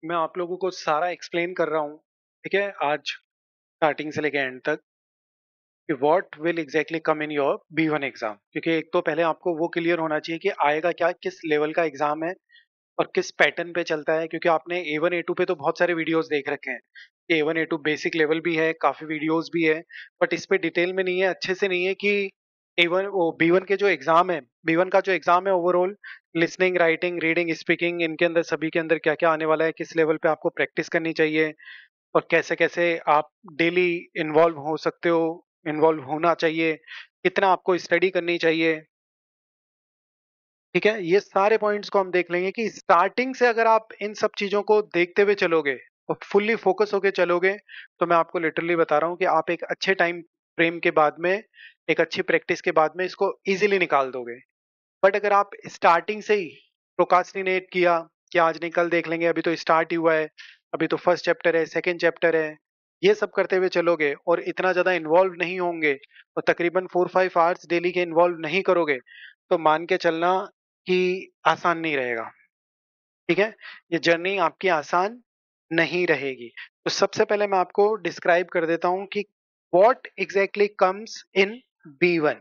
मैं आप लोगों को सारा एक्सप्लेन कर रहा हूँ, ठीक है, आज स्टार्टिंग से लेके एंड तक कि what will exactly come in your B1 exam. क्योंकि एक तो पहले आपको वो क्लियर होना चाहिए कि आएगा क्या, किस लेवल का एग्जाम है और किस पैटर्न पे चलता है। क्योंकि आपने A1 A2 पे तो बहुत सारे वीडियोस देख रखे हैं कि A1 A2 बेसिक लेवल भी है, काफी वीडियोस भी है, बट इस पे डिटेल में नहीं है, अच्छे से नहीं है कि A1 वो B1 के जो एग्जाम है, B1 का जो एग्जाम है overall listening, writing, reading, speaking, इनके अंदर सभी के अंदर क्या क्या आने वाला है, किस लेवल पे आपको प्रैक्टिस करनी चाहिए और कैसे कैसे आप डेली इन्वॉल्व हो सकते हो, इन्वॉल्व होना चाहिए, कितना आपको स्टडी करनी चाहिए। ठीक है, ये सारे पॉइंट्स को हम देख लेंगे कि स्टार्टिंग से अगर आप इन सब चीजों को देखते हुए चलोगे और फुल्ली फोकस होके चलोगे तो मैं आपको लिटरली बता रहा हूँ कि आप एक अच्छे टाइम फ्रेम के बाद में, एक अच्छी प्रैक्टिस के बाद में इसको इजीली निकाल दोगे। बट अगर आप स्टार्टिंग से ही प्रोकास्टिनेट किया कि आज नहीं कल देख लेंगे, अभी तो स्टार्ट ही हुआ है, अभी तो फर्स्ट चैप्टर है, सेकंड चैप्टर है, ये सब करते हुए चलोगे और इतना ज्यादा इन्वॉल्व नहीं होंगे और तकरीबन 4-5 आवर्स डेली के इन्वॉल्व नहीं करोगे तो मान के चलना कि आसान नहीं रहेगा। ठीक है, ये जर्नी आपकी आसान नहीं रहेगी। तो सबसे पहले मैं आपको डिस्क्राइब कर देता हूं कि what exactly comes in B1।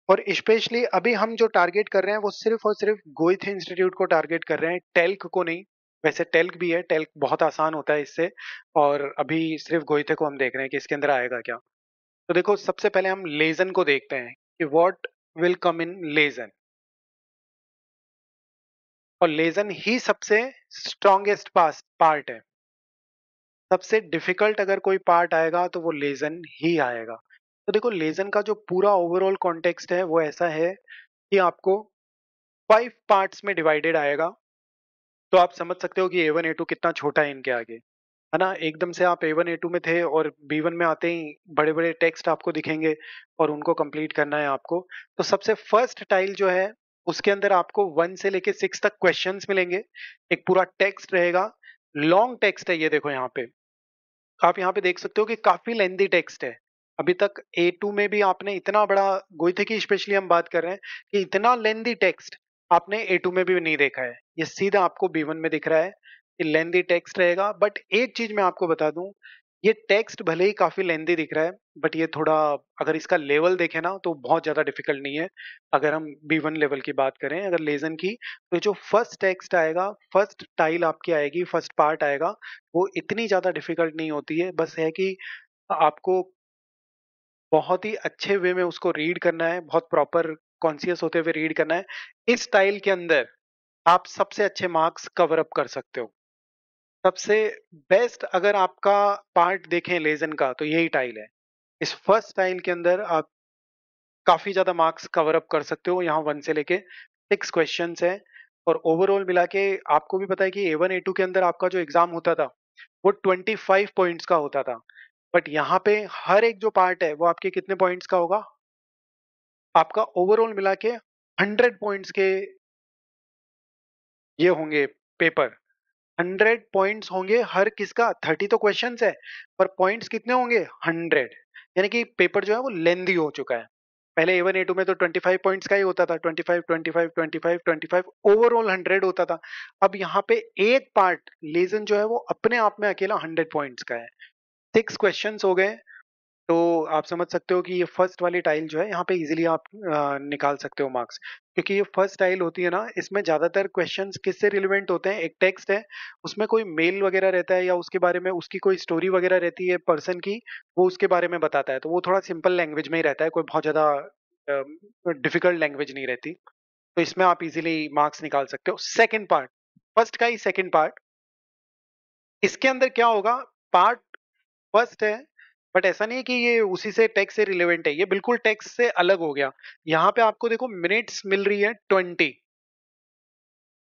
और स्पेशली अभी हम जो टारगेट कर रहे हैं वो सिर्फ और सिर्फ गोइथ इंस्टीट्यूट को टारगेट कर रहे हैं, टेल्क को नहीं। वैसे टेल्क भी है, टेल्क बहुत आसान होता है इससे, और अभी सिर्फ गोइथे को हम देख रहे हैं कि इसके अंदर आएगा क्या। तो देखो, सबसे पहले हम लेजन को देखते हैं कि what will come in liaison. और लेजन ही सबसे स्ट्रॉन्गेस्ट पार्ट है। सबसे डिफिकल्ट अगर कोई पार्ट आएगा तो वो लेजन ही आएगा। तो देखो, लेजन का जो पूरा ओवरऑल कॉन्टेक्स्ट है वो ऐसा है कि आपको 5 पार्ट्स में डिवाइडेड आएगा। तो आप समझ सकते हो कि A1 A2 कितना छोटा है इनके आगे, है ना। एकदम से आप A1 A2 में थे और B1 में आते ही बड़े बड़े टेक्स्ट आपको दिखेंगे और उनको कंप्लीट करना है आपको। तो सबसे फर्स्ट टाइल जो है उसके अंदर आपको 1 से लेके 6 तक क्वेश्चंस मिलेंगे। एक पूरा टेक्स्ट रहेगा, लॉन्ग टेक्स्ट है ये। देखो यहाँ पे आप यहाँ पे देख सकते हो कि काफी लेंथी टेक्स्ट है। अभी तक A2 में भी आपने इतना बड़ा, गोइथे की स्पेशली हम बात कर रहे हैं, कि इतना लेंथी टेक्स्ट आपने A2 में भी नहीं देखा है। ये सीधा आपको B1 में दिख रहा है कि लेंथी टेक्स्ट रहेगा। बट एक चीज मैं आपको बता दूं, ये टेक्स्ट भले ही काफी लेंथी दिख रहा है बट ये थोड़ा, अगर इसका लेवल देखें ना तो बहुत ज्यादा डिफिकल्ट नहीं है। अगर हम B1 लेवल की बात करें, अगर लेजन की, तो जो फर्स्ट टेक्स्ट आएगा, फर्स्ट टाइल आपकी आएगी, फर्स्ट पार्ट आएगा, वो इतनी ज्यादा डिफिकल्ट नहीं होती है। बस है कि आपको बहुत ही अच्छे वे में उसको रीड करना है, बहुत प्रॉपर कॉन्शियस होते हुए रीड करना है। इस स्टाइल के अंदर आप सबसे अच्छे मार्क्स कवर अप कर सकते हो। सबसे बेस्ट अगर आपका पार्ट देखें लेजन का तो यही टाइल है। इस फर्स्ट स्टाइल के अंदर आप काफी ज्यादा मार्क्स कवर अप कर सकते हो। यहाँ 1 से लेके 6 क्वेश्चंस है और ओवरऑल मिला के आपको भी पता है कि A1 A2 के अंदर आपका जो एग्जाम होता था वो 25 पॉइंट्स का होता था। बट यहाँ पे हर एक जो पार्ट है वो आपके कितने पॉइंट्स का होगा, आपका ओवरऑल मिला के 100 पॉइंट्स के ये होंगे पेपर। 100 पॉइंट्स होंगे हर किसका, 30 तो क्वेश्चन है पर पॉइंट्स कितने होंगे, 100। यानी कि पेपर जो है वो लेंदी हो चुका है। पहले A1 A2 में तो 25 पॉइंट्स का ही होता था, 25 ओवरऑल 100 होता था। अब यहाँ पे एक पार्ट लेजन जो है वो अपने आप में अकेला 100 पॉइंट्स का है। 6 क्वेश्चंस हो गए। तो आप समझ सकते हो कि ये फर्स्ट वाली टाइल जो है यहाँ पे इजीली आप निकाल सकते हो मार्क्स। क्योंकि ये फर्स्ट टाइल होती है ना, इसमें ज्यादातर क्वेश्चंस किससे रिलेवेंट होते हैं, एक टेक्स्ट है उसमें कोई मेल वगैरह रहता है या उसके बारे में उसकी कोई स्टोरी वगैरह रहती है पर्सन की, वो उसके बारे में बताता है। तो वो थोड़ा सिंपल लैंग्वेज में ही रहता है, कोई बहुत ज्यादा डिफिकल्ट लैंग्वेज नहीं रहती। तो इसमें आप इजीली मार्क्स निकाल सकते हो। सेकेंड पार्ट, फर्स्ट का ही सेकेंड पार्ट, इसके अंदर क्या होगा, पार्ट फर्स्ट है बट ऐसा नहीं है कि ये उसी से टेक्स्ट से रिलेवेंट है, ये बिल्कुल टेक्स्ट से अलग हो गया। यहाँ पे आपको देखो मिनट्स मिल रही है 20,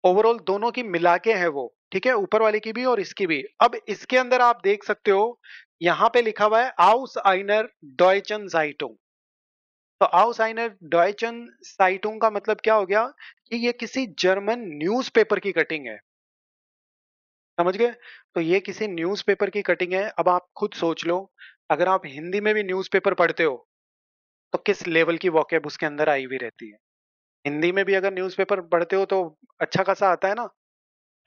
ओवरऑल दोनों की मिला के है वो, ठीक है, ऊपर वाले की भी और इसकी भी। अब इसके अंदर आप देख सकते हो यहाँ पे लिखा हुआ है आउस आइनर डॉयचन साइटुंग। तो आउस आइनर डॉयचन साइटुंग का मतलब क्या हो गया कि ये किसी जर्मन न्यूज़पेपर की कटिंग है। समझ गए, तो ये किसी न्यूज़पेपर की कटिंग है। अब आप खुद सोच लो, अगर आप हिंदी में भी न्यूज़पेपर पढ़ते हो तो किस लेवल की वोकैब उसके अंदर आई हुई रहती है। हिंदी में भी अगर न्यूज़पेपर पढ़ते हो तो अच्छा खासा आता है ना,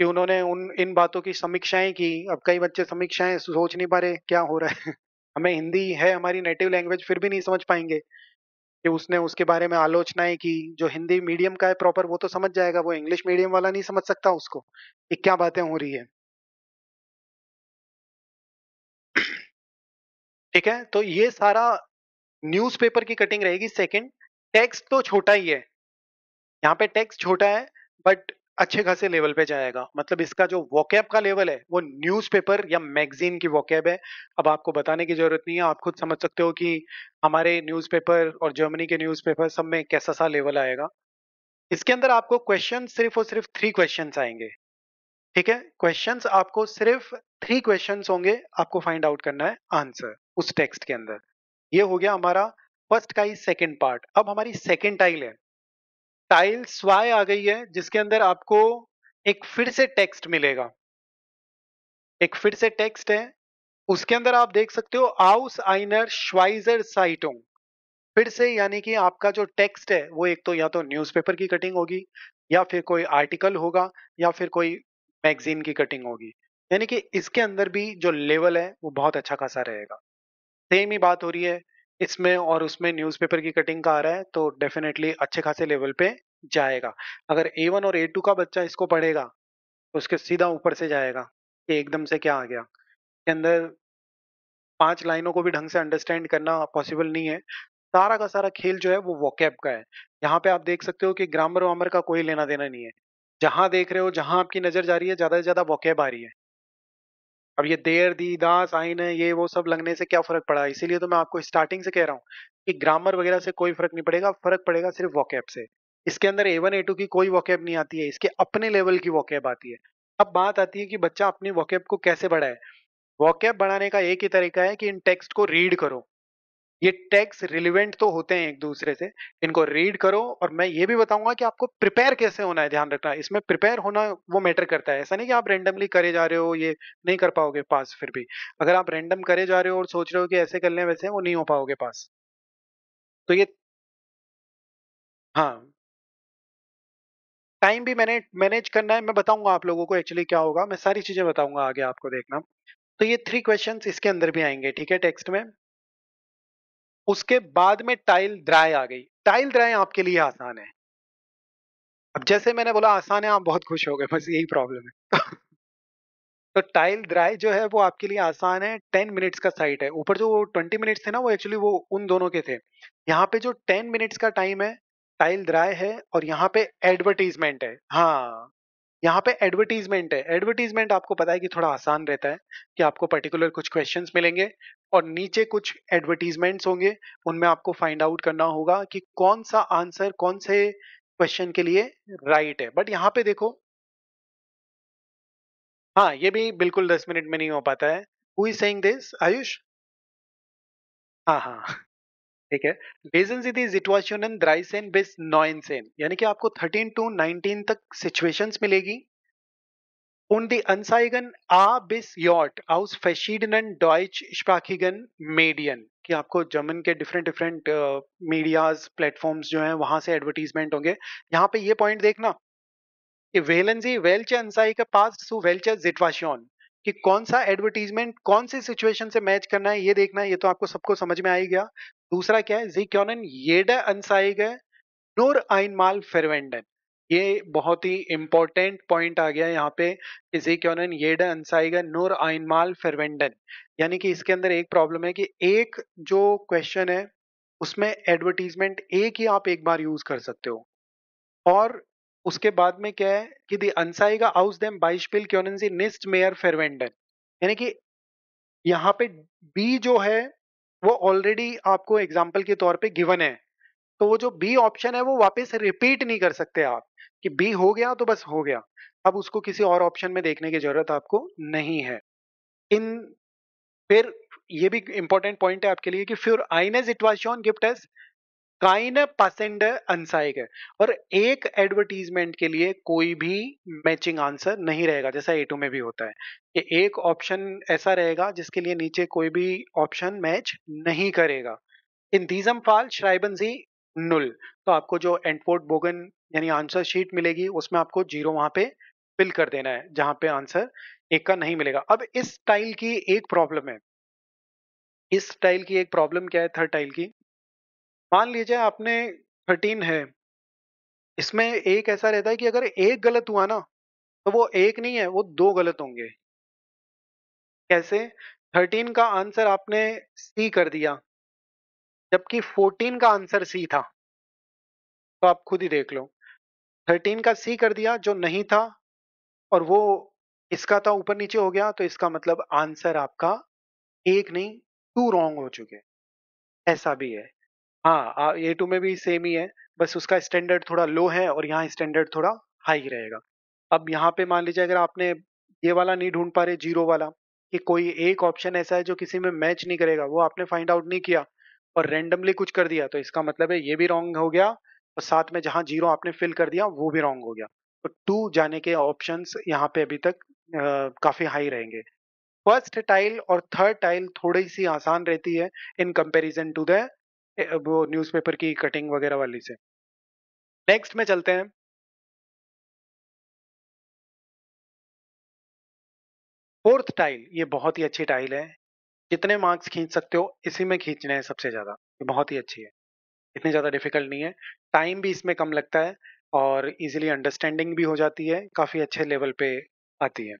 कि उन्होंने उन इन बातों की समीक्षाएं की। अब कई बच्चे समीक्षाएं सोच नहीं पा रहे क्या हो रहा है। हमें हिंदी है हमारी नेटिव लैंग्वेज फिर भी नहीं समझ पाएंगे कि उसने उसके बारे में आलोचनाएं की। जो हिंदी मीडियम का है प्रॉपर वो तो समझ जाएगा, वो इंग्लिश मीडियम वाला नहीं समझ सकता उसको कि क्या बातें हो रही है। ठीक है, तो ये सारा न्यूज़पेपर की कटिंग रहेगी। सेकंड, टेक्स्ट तो छोटा ही है, यहाँ पे टेक्स्ट छोटा है बट अच्छे खासे लेवल पे जाएगा। मतलब इसका जो वोकैब का लेवल है वो न्यूज़पेपर या मैगजीन की वोकैब है। अब आपको बताने की जरूरत नहीं है, आप खुद समझ सकते हो कि हमारे न्यूज़पेपर और जर्मनी के न्यूज़पेपर सब में कैसा सा लेवल आएगा। इसके अंदर आपको क्वेश्चन सिर्फ और सिर्फ 3 क्वेश्चंस आएंगे। ठीक है, क्वेश्चंस आपको सिर्फ 3 क्वेश्चंस होंगे, आपको फाइंड आउट करना है आंसर उस टेक्स्ट के अंदर। ये हो गया हमारा फर्स्ट का ही सेकंड पार्ट। अब हमारी सेकंड टाइल है, टाइल स्वाय आ गई है, जिसके अंदर आपको एक फिर से टेक्स्ट मिलेगा। एक फिर से टेक्स्ट है, उसके अंदर आप देख सकते हो आउस आइनर श्वाइजर साइटों। फिर से यानी कि आपका जो टेक्स्ट है वो एक तो या तो न्यूज़पेपर की कटिंग होगी, या फिर कोई आर्टिकल होगा, या फिर कोई मैगजीन की कटिंग होगी। यानी कि इसके अंदर भी जो लेवल है वो बहुत अच्छा खासा रहेगा। सेम ही बात हो रही है इसमें और उसमें, न्यूज़पेपर की कटिंग का आ रहा है तो डेफिनेटली अच्छे खासे लेवल पे जाएगा। अगर A1 और A2 का बच्चा इसको पढ़ेगा तो उसके सीधा ऊपर से जाएगा कि एकदम से क्या आ गया। के अंदर 5 लाइनों को भी ढंग से अंडरस्टैंड करना पॉसिबल नहीं है। सारा का सारा खेल जो है वो वोकैब का है। यहाँ पे आप देख सकते हो कि ग्रामर वामर का कोई लेना देना नहीं है। जहां देख रहे हो, जहां आपकी नजर जा रही है, ज्यादा से ज्यादा वोकैब आ रही है। अब ये देर दी दास आइन है ये वो सब लगने से क्या फर्क पड़ा, इसीलिए तो मैं आपको स्टार्टिंग से कह रहा हूँ कि ग्रामर वगैरह से कोई फर्क नहीं पड़ेगा, फर्क पड़ेगा सिर्फ वोकैब से। इसके अंदर A1 A2 की कोई वोकैब नहीं आती है, इसके अपने लेवल की वोकैब आती है। अब बात आती है कि बच्चा अपनी वोकैब को कैसे बढ़ाए। वोकैब बढ़ाने का एक ही तरीका है कि इन टेक्स्ट को रीड करो। ये टैग्स रिलेवेंट तो होते हैं एक दूसरे से, इनको रीड करो। और मैं ये भी बताऊंगा कि आपको प्रिपेयर कैसे होना है, ध्यान रखना इसमें प्रिपेयर होना वो मैटर करता है। ऐसा नहीं कि आप रैंडमली करे जा रहे हो, ये नहीं कर पाओगे पास। फिर भी अगर आप रैंडम करे जा रहे हो और सोच रहे हो कि ऐसे कर लें वैसे, वो नहीं हो पाओगे पास। तो ये, हाँ, टाइम भी मैनेज करना है। मैं बताऊंगा आप लोगों को एक्चुअली क्या होगा, मैं सारी चीजें बताऊंगा आगे आपको, देखना। तो ये 3 क्वेश्चंस इसके अंदर भी आएंगे, ठीक है, टेक्स्ट में। उसके बाद में टाइल ड्राई आ गई। टाइल ड्राई आपके लिए आसान है। अब जैसे मैंने बोला आसान है, आप बहुत खुश हो गए, बस यही प्रॉब्लम है। तो टाइल ड्राई जो है वो आपके लिए आसान है। 10 मिनट्स का साइट है। ऊपर जो 20 मिनट्स थे ना, वो एक्चुअली वो उन दोनों के थे। यहाँ पे जो 10 मिनट्स का टाइम है, टाइल ड्राई है। और यहाँ पे एडवर्टीजमेंट है। हाँ, यहाँ पे एडवर्टीजमेंट है। एडवर्टीजमेंट आपको पता है कि थोड़ा आसान रहता है, कि आपको पर्टिकुलर कुछ क्वेश्चंस मिलेंगे और नीचे कुछ एडवर्टीजमेंट्स होंगे। उनमें आपको फाइंड आउट करना होगा कि कौन सा आंसर कौन से क्वेश्चन के लिए राइट है। बट यहाँ पे देखो, हाँ, ये भी बिल्कुल 10 मिनट में नहीं हो पाता है। Who is saying this, Ayush? हाँ हाँ, ठीक है। Lesen Sie die Situationen 13 bis 19, यानी कि आपको 13 to 19 तक सिचुएशंस मिलेगी। Und die Anzeigen A bis J aus verschiedenen deutschsprachigen Medien, कि आपको जर्मन के डिफरेंट डिफरेंट मीडियाज प्लेटफॉर्म्स जो हैं वहां से एडवर्टीजमेंट होंगे। यहाँ पे ये पॉइंट देखना कि wählen Sie welche Anzeige passt zu welcher Situation, कि कौन सा एडवर्टीजमेंट कौन सी सिचुएशन से मैच करना है, ये देखना है। ये तो आपको सबको समझ में आ ही गया। दूसरा क्या है, Sie können jede Anzeige nur einmal verwenden। ये बहुत ही इंपॉर्टेंट पॉइंट आ गया यहाँ पे, कि Sie können jede Anzeige nur einmal verwenden। यानी कि इसके अंदर एक प्रॉब्लम है कि एक जो क्वेश्चन है उसमें एडवर्टीजमेंट एक ही आप एक बार यूज कर सकते हो। और उसके बाद में क्या है कि die Anzeige aus dem Beispiel können Sie nicht mehr verwenden। यानी कि यहाँ पे बी जो है वो ऑलरेडी आपको एग्जाम्पल के तौर पे गिवन है। तो वो जो बी ऑप्शन है वो वापस रिपीट नहीं कर सकते आप, कि बी हो गया तो बस हो गया। अब उसको किसी और ऑप्शन में देखने की जरूरत आपको नहीं है। इन फिर ये भी इंपॉर्टेंट पॉइंट है आपके लिए कि फिर eine Situation gibt es keine passende Anzeige। और एक एडवर्टीजमेंट के लिए कोई भी मैचिंग आंसर नहीं रहेगा, जैसा A2 में भी होता है कि एक ऑप्शन ऐसा रहेगा जिसके लिए नीचे कोई भी ऑप्शन मैच नहीं करेगा। इन diesem Fall schreiben Sie null। तो आपको जो एंटफोर्ड बोगन यानी आंसर शीट मिलेगी उसमें आपको जीरो वहां पे फिल कर देना है जहां पे आंसर एक का नहीं मिलेगा। अब इस स्टाइल की एक प्रॉब्लम है, इस स्टाइल की एक प्रॉब्लम क्या है थर्ड टाइल की। मान लीजिए आपने 13 है, इसमें एक ऐसा रहता है कि अगर एक गलत हुआ ना, तो वो एक नहीं है, वो दो गलत होंगे। कैसे? 13 का आंसर आपने सी कर दिया, जबकि 14 का आंसर सी था। तो आप खुद ही देख लो, 13 का सी कर दिया जो नहीं था, और वो इसका था ऊपर नीचे हो गया, तो इसका मतलब आंसर आपका एक नहीं, टू रॉन्ग हो चुके हैं। ऐसा भी है। हाँ, ए टू में भी सेम ही है, बस उसका स्टैंडर्ड थोड़ा लो है और यहाँ स्टैंडर्ड थोड़ा हाई रहेगा। अब यहाँ पे मान लीजिए अगर आपने ये वाला नहीं ढूंढ पा रहे, जीरो वाला, कि कोई एक ऑप्शन ऐसा है जो किसी में मैच नहीं करेगा, वो आपने फाइंड आउट नहीं किया और रेंडमली कुछ कर दिया, तो इसका मतलब है ये भी रॉन्ग हो गया, और साथ में जहाँ जीरो आपने फिल कर दिया वो भी रॉन्ग हो गया। तो टू जाने के ऑप्शंस यहाँ पे अभी तक काफी हाई रहेंगे। फर्स्ट टाइल और थर्ड टाइल थोड़ी सी आसान रहती है इन कंपैरिजन टू द वो न्यूज़पेपर की कटिंग वगैरह वाली से। नेक्स्ट में चलते हैं। फोर्थ टाइल, ये बहुत ही अच्छी टाइल है, जितने मार्क्स खींच सकते हो इसी में खींचने हैं सबसे ज्यादा। ये बहुत ही अच्छी है, इतनी ज्यादा डिफिकल्ट नहीं है, टाइम भी इसमें कम लगता है और इजीली अंडरस्टैंडिंग भी हो जाती है, काफी अच्छे लेवल पे आती है।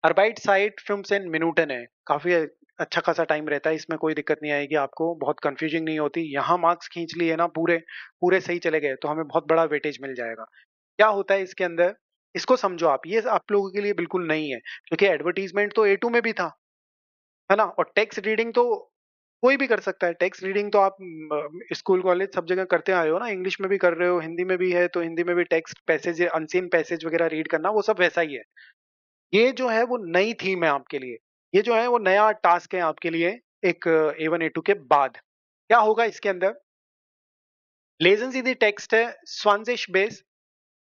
अर्बाइट साइट फिल्म्स एंड मिनूटन है, काफी अच्छा खासा टाइम रहता है, इसमें कोई दिक्कत नहीं आएगी आपको, बहुत कंफ्यूजिंग नहीं होती। यहाँ मार्क्स खींच लिए ना पूरे पूरे सही चले गए तो हमें बहुत बड़ा वेटेज मिल जाएगा। क्या होता है इसके अंदर, इसको समझो आप, ये आप लोगों के लिए बिल्कुल नहीं है, क्योंकि एडवर्टीजमेंट तो A2 में भी था, है ना, और टेक्स्ट रीडिंग तो कोई भी कर सकता है। टेक्स्ट रीडिंग तो आप स्कूल कॉलेज सब जगह करते आए हो ना, इंग्लिश में भी कर रहे हो, हिंदी में भी है, तो हिंदी में भी टेक्स्ट पैसेज, अनसीन पैसेज वगैरह रीड करना, वो सब वैसा ही है। ये जो है वो नई थीम है आपके लिए, ये जो है वो नया टास्क है आपके लिए। एक A1 A2 के बाद क्या होगा इसके अंदर, लेजन सी दी टेक्स्ट है स्वांजिश बेस,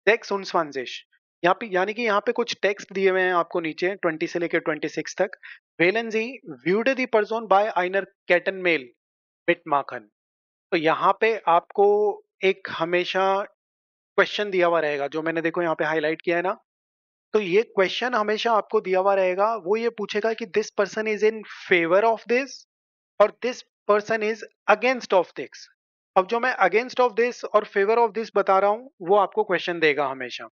टेक्स्ट उन स्वांजिश, यहाँ पे यानी कि यहाँ पे कुछ टेक्स्ट दिए हुए हैं आपको नीचे 20 से लेकर 26 तक। वेलन जी व्यूड दी पर्सन बाय आइनर कैटन मेल बिट माखन। तो यहाँ पे आपको एक हमेशा क्वेश्चन दिया हुआ रहेगा, जो मैंने देखो यहाँ पे हाईलाइट किया है ना, तो ये क्वेश्चन हमेशा आपको दिया हुआ रहेगा। वो ये पूछेगा कि this person is in favour of this और this person is against of this. अब जो मैं अगेंस्ट ऑफ दिस और फेवर ऑफ दिस बता रहा हूं वो आपको क्वेश्चन देगा हमेशा।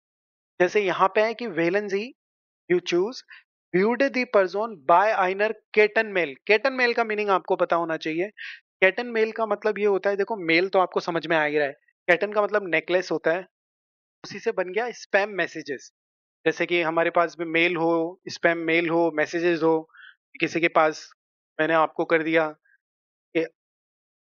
जैसे यहाँ पे है कि वेलेंजी you choose viewed the person by आइनर केटन मेल। केटन मेल का मीनिंग आपको पता होना चाहिए। केटन मेल का मतलब ये होता है, देखो मेल तो आपको समझ में आ ही रहा है, केटन का मतलब नेकलेस होता है, उसी से बन गया स्पैम मैसेजेस। जैसे कि हमारे पास में मेल हो, स्पैम मेल हो, मैसेजेस हो किसी के पास, मैंने आपको कर दिया कि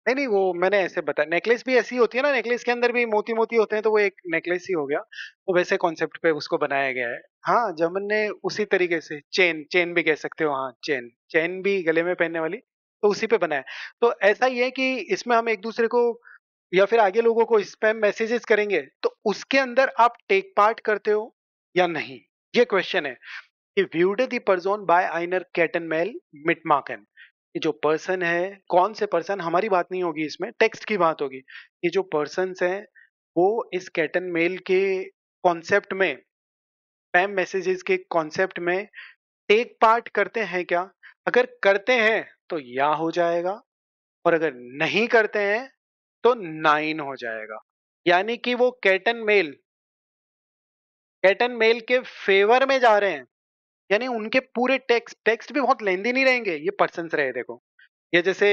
नहीं नहीं, वो मैंने ऐसे बताया, नेकलेस भी ऐसी होती है ना, नेकलेस के अंदर भी मोती मोती होते हैं, तो वो एक नेकलेस ही हो गया, तो वैसे कॉन्सेप्ट पे उसको बनाया गया है। हाँ, जमन ने उसी तरीके से, चेन चेन भी कह सकते हो, हाँ चेन, चेन भी गले में पहनने वाली, तो उसी पे बनाया। तो ऐसा ही है कि इसमें हम एक दूसरे को या फिर आगे लोगों को स्पैम मैसेजेस करेंगे, तो उसके अंदर आप टेक पार्ट करते हो या नहीं, ये क्वेश्चन है। कि viewed the person by einer Kettenmail mitmachen। ये जो पर्सन है, कौन से पर्सन, हमारी बात नहीं होगी इसमें, टेक्स्ट की बात होगी। ये जो पर्सन हैं वो इस कैटन मेल के कॉन्सेप्ट में, स्पैम मैसेजेस के कॉन्सेप्ट में टेक पार्ट करते हैं क्या? अगर करते हैं तो या हो जाएगा, और अगर नहीं करते हैं तो नाइन हो जाएगा। यानी कि वो कैटन मेल के फेवर में जा रहे हैं, यानी उनके पूरे टेक्स्ट टेक्स्ट भी बहुत लेंदी नहीं रहेंगे, ये पर्सन्स रहे देखो। ये जैसे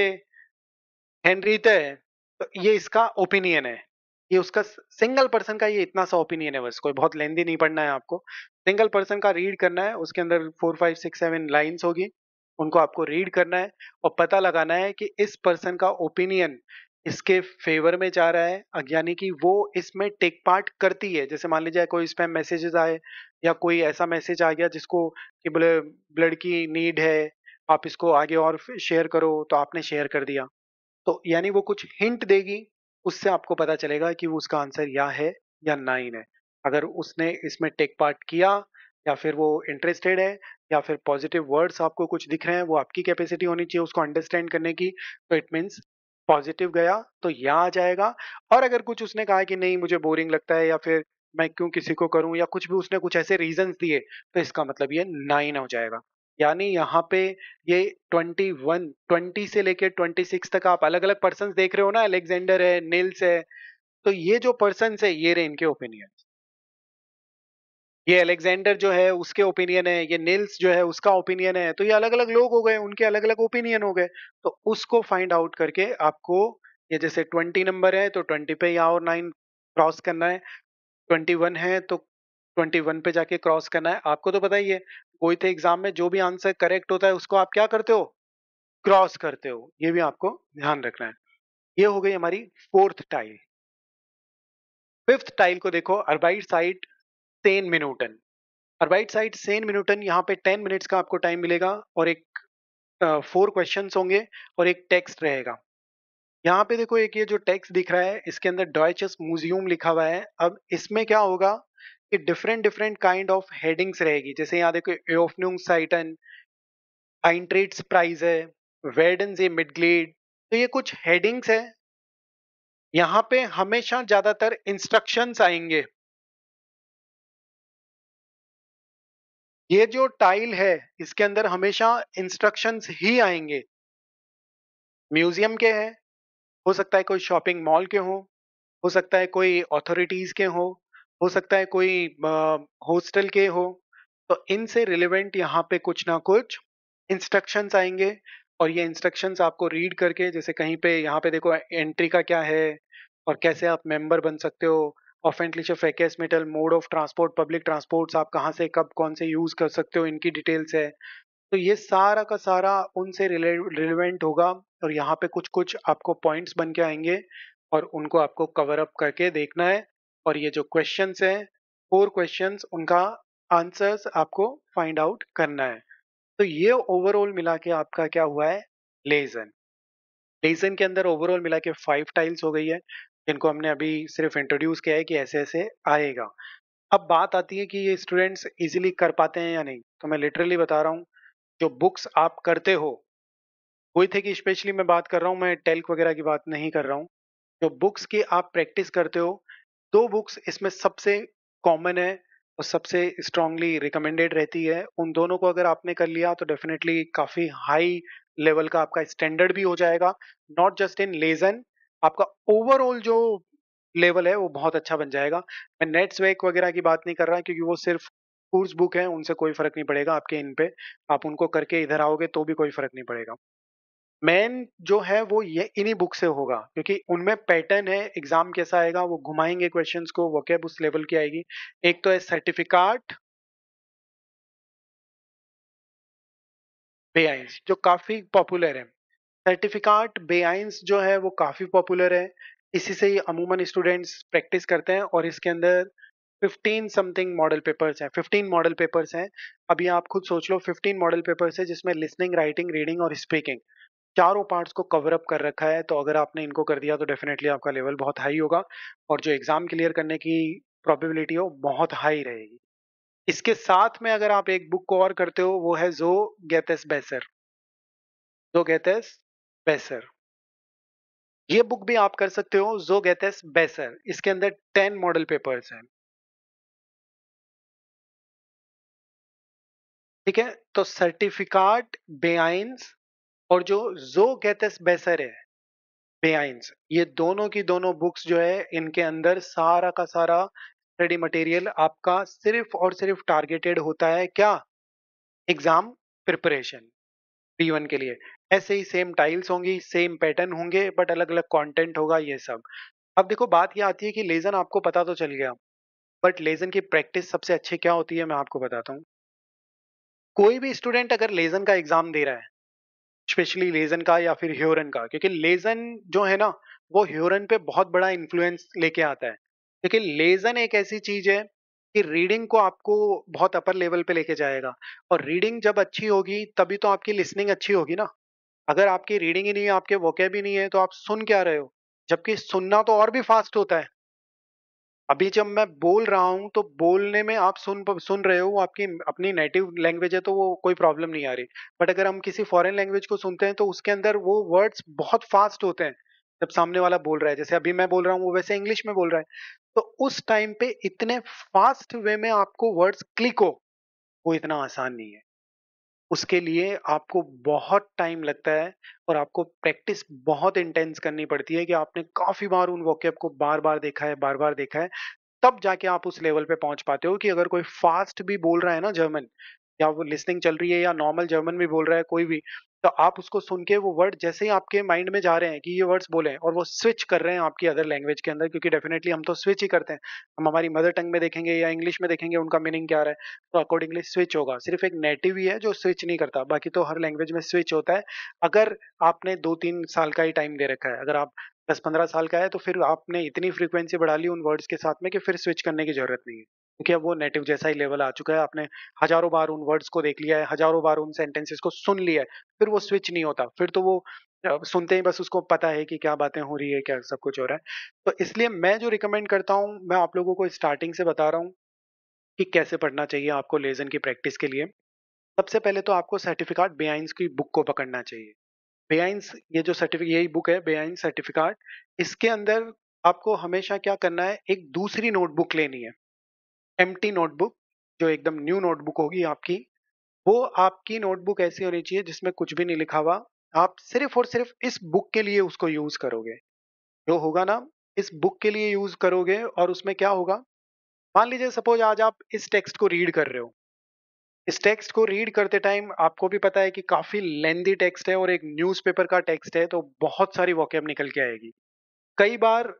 हेनरीते है, तो ये इसका ओपिनियन है, ये उसका सिंगल पर्सन का ये इतना सा ओपिनियन है, बस कोई बहुत लेंदी नहीं पढ़ना है आपको, सिंगल पर्सन का रीड करना है, उसके अंदर 4 5 6 7 लाइन्स होगी, उनको आपको रीड करना है और पता लगाना है कि इस पर्सन का ओपिनियन इसके फेवर में जा रहा है, यानी कि वो इसमें टेक पार्ट करती है। जैसे मान लीजिए कोई स्पैम मैसेजेस आए या कोई ऐसा मैसेज आ गया जिसको कि बोले ब्लड की नीड है, आप इसको आगे और शेयर करो, तो आपने शेयर कर दिया, तो यानी वो कुछ हिंट देगी, उससे आपको पता चलेगा कि वो उसका आंसर या है या नाइन है। अगर उसने इसमें टेक पार्ट किया, या फिर वो इंटरेस्टेड है, या फिर पॉजिटिव वर्ड्स आपको कुछ दिख रहे हैं, वो आपकी कैपेसिटी होनी चाहिए उसको अंडरस्टैंड करने की, तो इट मीन्स पॉजिटिव गया तो या आ जाएगा। और अगर कुछ उसने कहा कि नहीं मुझे बोरिंग लगता है, या फिर मैं क्यों किसी को करूं, या कुछ भी उसने कुछ ऐसे रीजंस दिए, तो इसका मतलब ये 9 हो जाएगा। यानी यहाँ पे ये 20 से लेके 26 तक आप अलग अलग पर्सन देख रहे हो ना, अलेक्जेंडर है, निल्स है, तो ये जो पर्सन है ये रहे इनके ओपिनियन। ये अलेक्जेंडर जो है उसके ओपिनियन है, ये निल्स जो है उसका ओपिनियन है, तो ये अलग अलग लोग हो गए, उनके अलग अलग ओपिनियन हो गए। तो उसको फाइंड आउट करके आपको, ये जैसे 20 नंबर है तो 20 पे यहाँ और 9 क्रॉस करना है, 21 है तो 21 पे जाके क्रॉस करना है। आपको तो पता ही है, कोई तो एग्जाम में जो भी आंसर करेक्ट होता है उसको आप क्या करते हो, क्रॉस करते हो। ये भी आपको ध्यान रखना है। ये हो गई हमारी फोर्थ टाइल। फिफ्थ टाइल को देखो, अर्बाइट साइड सेन मिनूटन। अर्बाइट साइड सेन मिनूटन, यहाँ पे 10 मिनट्स का आपको टाइम मिलेगा, और एक 4 क्वेश्चंस होंगे और एक टेक्स्ट रहेगा। यहाँ पे देखो, एक ये जो टेक्स्ट दिख रहा है इसके अंदर डॉयचेस म्यूजियम लिखा हुआ है। अब इसमें क्या होगा कि different different kind of headings रहेगी। जैसे यहाँ देखो, एओफन्यूंग साइटन, आइंट्रेट्स प्राइज है, वेर्डन से मिडग्लेड, तो ये कुछ हेडिंग्स है। यहाँ पे हमेशा ज्यादातर इंस्ट्रक्शंस आएंगे। ये जो टाइल है इसके अंदर हमेशा इंस्ट्रक्शंस ही आएंगे। म्यूजियम के हैं, हो सकता है कोई शॉपिंग मॉल के हो सकता है कोई अथॉरिटीज के हो सकता है कोई हॉस्टल के हो। तो इनसे रिलेवेंट यहाँ पे कुछ ना कुछ इंस्ट्रक्शंस आएंगे, और ये इंस्ट्रक्शंस आपको रीड करके, जैसे कहीं पे यहाँ पे देखो एंट्री का क्या है और कैसे आप मेंबर बन सकते हो, ऑफेंटलिश फैकेसमेटल mode of transport, public transports आप कहाँ से कब कौन से यूज कर सकते हो, इनकी डिटेल्स है। तो ये सारा का सारा उनसे रिलेवेंट होगा, और यहाँ पे कुछ कुछ आपको पॉइंट्स बन के आएंगे और उनको आपको कवर अप करके देखना है। और ये जो क्वेश्चंस हैं, 4 क्वेश्चंस, उनका आंसर्स आपको फाइंड आउट करना है। तो ये ओवरऑल मिला के आपका क्या हुआ है, लेसन। लेसन के अंदर ओवरऑल मिला के 5 टाइल्स हो गई है, जिनको हमने अभी सिर्फ इंट्रोड्यूस किया है कि ऐसे ऐसे आएगा। अब बात आती है कि ये स्टूडेंट्स इजीली कर पाते हैं या नहीं। तो मैं लिटरली बता रहा हूँ, जो बुक्स आप करते हो, वही थे कि स्पेशली मैं बात कर रहा हूँ, मैं टेल्क वगैरह की बात नहीं कर रहा हूँ। जो बुक्स की आप प्रैक्टिस करते हो, 2 बुक्स इसमें सबसे कॉमन है और सबसे स्ट्रांगली रिकमेंडेड रहती है। उन दोनों को अगर आपने कर लिया तो डेफिनेटली काफी हाई लेवल का आपका स्टैंडर्ड भी हो जाएगा। नॉट जस्ट इन लेसन, आपका ओवरऑल जो लेवल है वो बहुत अच्छा बन जाएगा। मैं नेट्स वेक वगैरह की बात नहीं कर रहा, क्योंकि वो सिर्फ कोर्स बुक है, उनसे कोई फर्क नहीं पड़ेगा आपके इन पे। आप उनको करके इधर आओगे तो भी कोई फर्क नहीं पड़ेगा। मेन जो है वो ये इन्हीं बुक से होगा, क्योंकि उनमें पैटर्न है, एग्जाम कैसा आएगा वो घुमाएंगे क्वेश्चंस को, वोकैब उस लेवल की आएगी। एक तो है सर्टिफिकेट बेआइंस, जो काफी पॉपुलर है। सर्टिफिकेट बेआइंस जो है वो काफी पॉपुलर है, इसी से ही अमूमन स्टूडेंट्स प्रैक्टिस करते हैं। और इसके अंदर 15 समथिंग मॉडल पेपर्स हैं, 15 मॉडल पेपर्स हैं। अभी आप खुद सोच लो, 15 मॉडल पेपर्स है जिसमें लिसनिंग, राइटिंग, रीडिंग और स्पीकिंग चारों पार्ट्स को कवर अप कर रखा है। तो अगर आपने इनको कर दिया तो डेफिनेटली आपका लेवल बहुत हाई होगा, और जो एग्जाम क्लियर करने की प्रोबेबिलिटी है वो बहुत हाई रहेगी। इसके साथ में अगर आप एक बुक को और करते हो, वो है जो गेतेस बेसर। जो गेतेस बेसर, ये बुक भी आप कर सकते हो, जो गेतेस बेसर। इसके अंदर 10 मॉडल पेपर्स हैं। ठीक है, तो सर्टिफिकेट बेआइंस और जो गेतेस बेसर है बेआइंस, ये दोनों की दोनों बुक्स जो है, इनके अंदर सारा का सारा स्टडी मटेरियल आपका सिर्फ और सिर्फ टारगेटेड होता है क्या, एग्जाम प्रिपरेशन, P1 के लिए। ऐसे ही सेम टाइल्स होंगी, सेम पैटर्न होंगे, बट अलग अलग कंटेंट होगा ये सब। अब देखो, बात ये आती है कि लेजन आपको पता तो चल गया, बट लेजन की प्रैक्टिस सबसे अच्छी क्या होती है मैं आपको बताता हूँ। कोई भी स्टूडेंट अगर लेजन का एग्जाम दे रहा है, स्पेशली लेजन का या फिर ह्योरन का, क्योंकि लेजन जो है ना वो ह्योरन पे बहुत बड़ा इन्फ्लुएंस लेके आता है। क्योंकि लेजन एक ऐसी चीज है कि रीडिंग को आपको बहुत अपर लेवल पे लेके जाएगा, और रीडिंग जब अच्छी होगी तभी तो आपकी लिसनिंग अच्छी होगी ना। अगर आपकी रीडिंग ही नहीं है, आपके वोकैब ही नहीं है, तो आप सुन क्या रहे हो, जबकि सुनना तो और भी फास्ट होता है। अभी जब मैं बोल रहा हूँ तो बोलने में आप सुन रहे हो, वो आपकी अपनी नेटिव लैंग्वेज है तो वो कोई प्रॉब्लम नहीं आ रही। बट अगर हम किसी फॉरेन लैंग्वेज को सुनते हैं तो उसके अंदर वो वर्ड्स बहुत फास्ट होते हैं, जब सामने वाला बोल रहा है, जैसे अभी मैं बोल रहा हूँ वो वैसे इंग्लिश में बोल रहा है, तो उस टाइम पे इतने फास्ट वे में आपको वर्ड्स क्लिक हो, वो इतना आसान नहीं है। उसके लिए आपको बहुत टाइम लगता है और आपको प्रैक्टिस बहुत इंटेंस करनी पड़ती है कि आपने काफी बार उन वोकैब को बार-बार देखा है, बार-बार देखा है, तब जाके आप उस लेवल पे पहुंच पाते हो कि अगर कोई फास्ट भी बोल रहा है ना जर्मन, या वो लिसनिंग चल रही है या नॉर्मल जर्मन भी बोल रहा है कोई भी, तो आप उसको सुन के वो वर्ड जैसे ही आपके माइंड में जा रहे हैं कि ये वर्ड्स बोले और वो स्विच कर रहे हैं आपकी अदर लैंग्वेज के अंदर, क्योंकि डेफिनेटली हम तो स्विच ही करते हैं। हम हमारी मदर टंग में देखेंगे या इंग्लिश में देखेंगे उनका मीनिंग क्या आ रहा है, तो अकॉर्डिंगली स्विच होगा। सिर्फ एक नेटिव ही है जो स्विच नहीं करता, बाकी तो हर लैंग्वेज में स्विच होता है। अगर आपने 2-3 साल का ही टाइम दे रखा है, अगर आप 10-15 साल का है, तो फिर आपने इतनी फ्रीक्वेंसी बढ़ा ली उन वर्ड्स के साथ में कि फिर स्विच करने की जरूरत नहीं है, क्योंकि अब वो नेटिव जैसा ही लेवल आ चुका है। आपने हजारों बार उन वर्ड्स को देख लिया है, हजारों बार उन सेंटेंसेस को सुन लिया है, फिर वो स्विच नहीं होता। फिर तो वो सुनते ही बस उसको पता है कि क्या बातें हो रही है, क्या सब कुछ हो रहा है। तो इसलिए मैं जो रिकमेंड करता हूँ, मैं आप लोगों को स्टार्टिंग से बता रहा हूँ कि कैसे पढ़ना चाहिए आपको लेज़न की प्रैक्टिस के लिए। सबसे पहले तो आपको सर्टिफिकेट बेआइंस की बुक को पकड़ना चाहिए। बेआइंस, ये जो सर्टिफिकेट, यही बुक है बेआइंस सर्टिफिकेट। इसके अंदर आपको हमेशा क्या करना है, एक दूसरी नोटबुक लेनी है, एम्प्टी नोटबुक, जो एकदम न्यू नोटबुक होगी आपकी। वो आपकी नोटबुक ऐसी होनी चाहिए जिसमें कुछ भी नहीं लिखा हुआ। आप सिर्फ और सिर्फ इस बुक के लिए उसको यूज करोगे। जो होगा ना, इस बुक के लिए यूज करोगे, और उसमें क्या होगा, मान लीजिए सपोज आज आप इस टेक्स्ट को रीड कर रहे हो। इस टेक्स्ट को रीड करते टाइम आपको भी पता है कि काफी लेंदी टेक्स्ट है और एक न्यूज़पेपर का टेक्स्ट है, तो बहुत सारी वोकैब निकल के आएगी। कई बार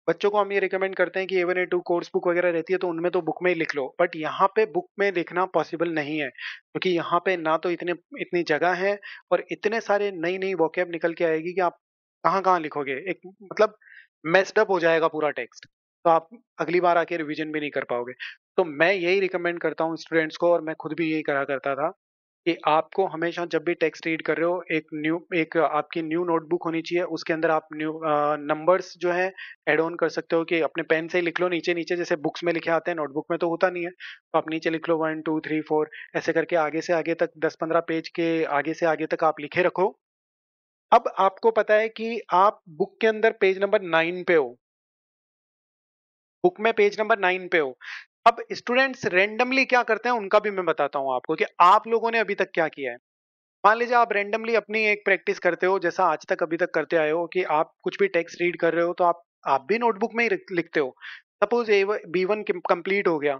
बच्चों को हम ये रिकमेंड करते हैं कि A1 A2 कोर्स बुक वगैरह रहती है, तो उनमें तो बुक में ही लिख लो, बट यहाँ पे बुक में लिखना पॉसिबल नहीं है, क्योंकि यहाँ पे ना तो इतनी जगह है, और इतने सारे नई नई वोकैब निकल के आएगी कि आप कहाँ कहाँ लिखोगे, एक मतलब मेस्ड अप हो जाएगा पूरा टेक्स्ट। तो आप अगली बार आके रिवीजन भी नहीं कर पाओगे। तो मैं यही रिकमेंड करता हूँ स्टूडेंट्स को, और मैं खुद भी यही करा करता था, कि आपको हमेशा जब भी टेक्स्ट रीड कर रहे हो, एक आपकी न्यू नोटबुक होनी चाहिए। उसके अंदर आप न्यू नंबर्स जो है ऐड ऑन कर सकते हो, कि अपने पेन से ही लिख लो नीचे नीचे, जैसे बुक्स में लिखे आते हैं, नोटबुक में तो होता नहीं है, तो आप नीचे लिख लो 1 2 3 4, ऐसे करके आगे से आगे तक 10-15 पेज के आगे से आगे तक आप लिखे रखो। अब आपको पता है कि आप बुक के अंदर पेज नंबर 9 पे हो, बुक में पेज नंबर 9 पे हो। अब स्टूडेंट्स रेंडमली क्या करते हैं उनका भी मैं बताता हूँ आपको, कि आप लोगों ने अभी तक क्या किया है। मान लीजिए आप रेंडमली अपनी एक प्रैक्टिस करते हो, जैसा आज तक अभी तक करते आए हो, कि आप कुछ भी टेक्स्ट रीड कर रहे हो तो आप भी नोटबुक में ही लिखते हो। सपोज B1 कंप्लीट हो गया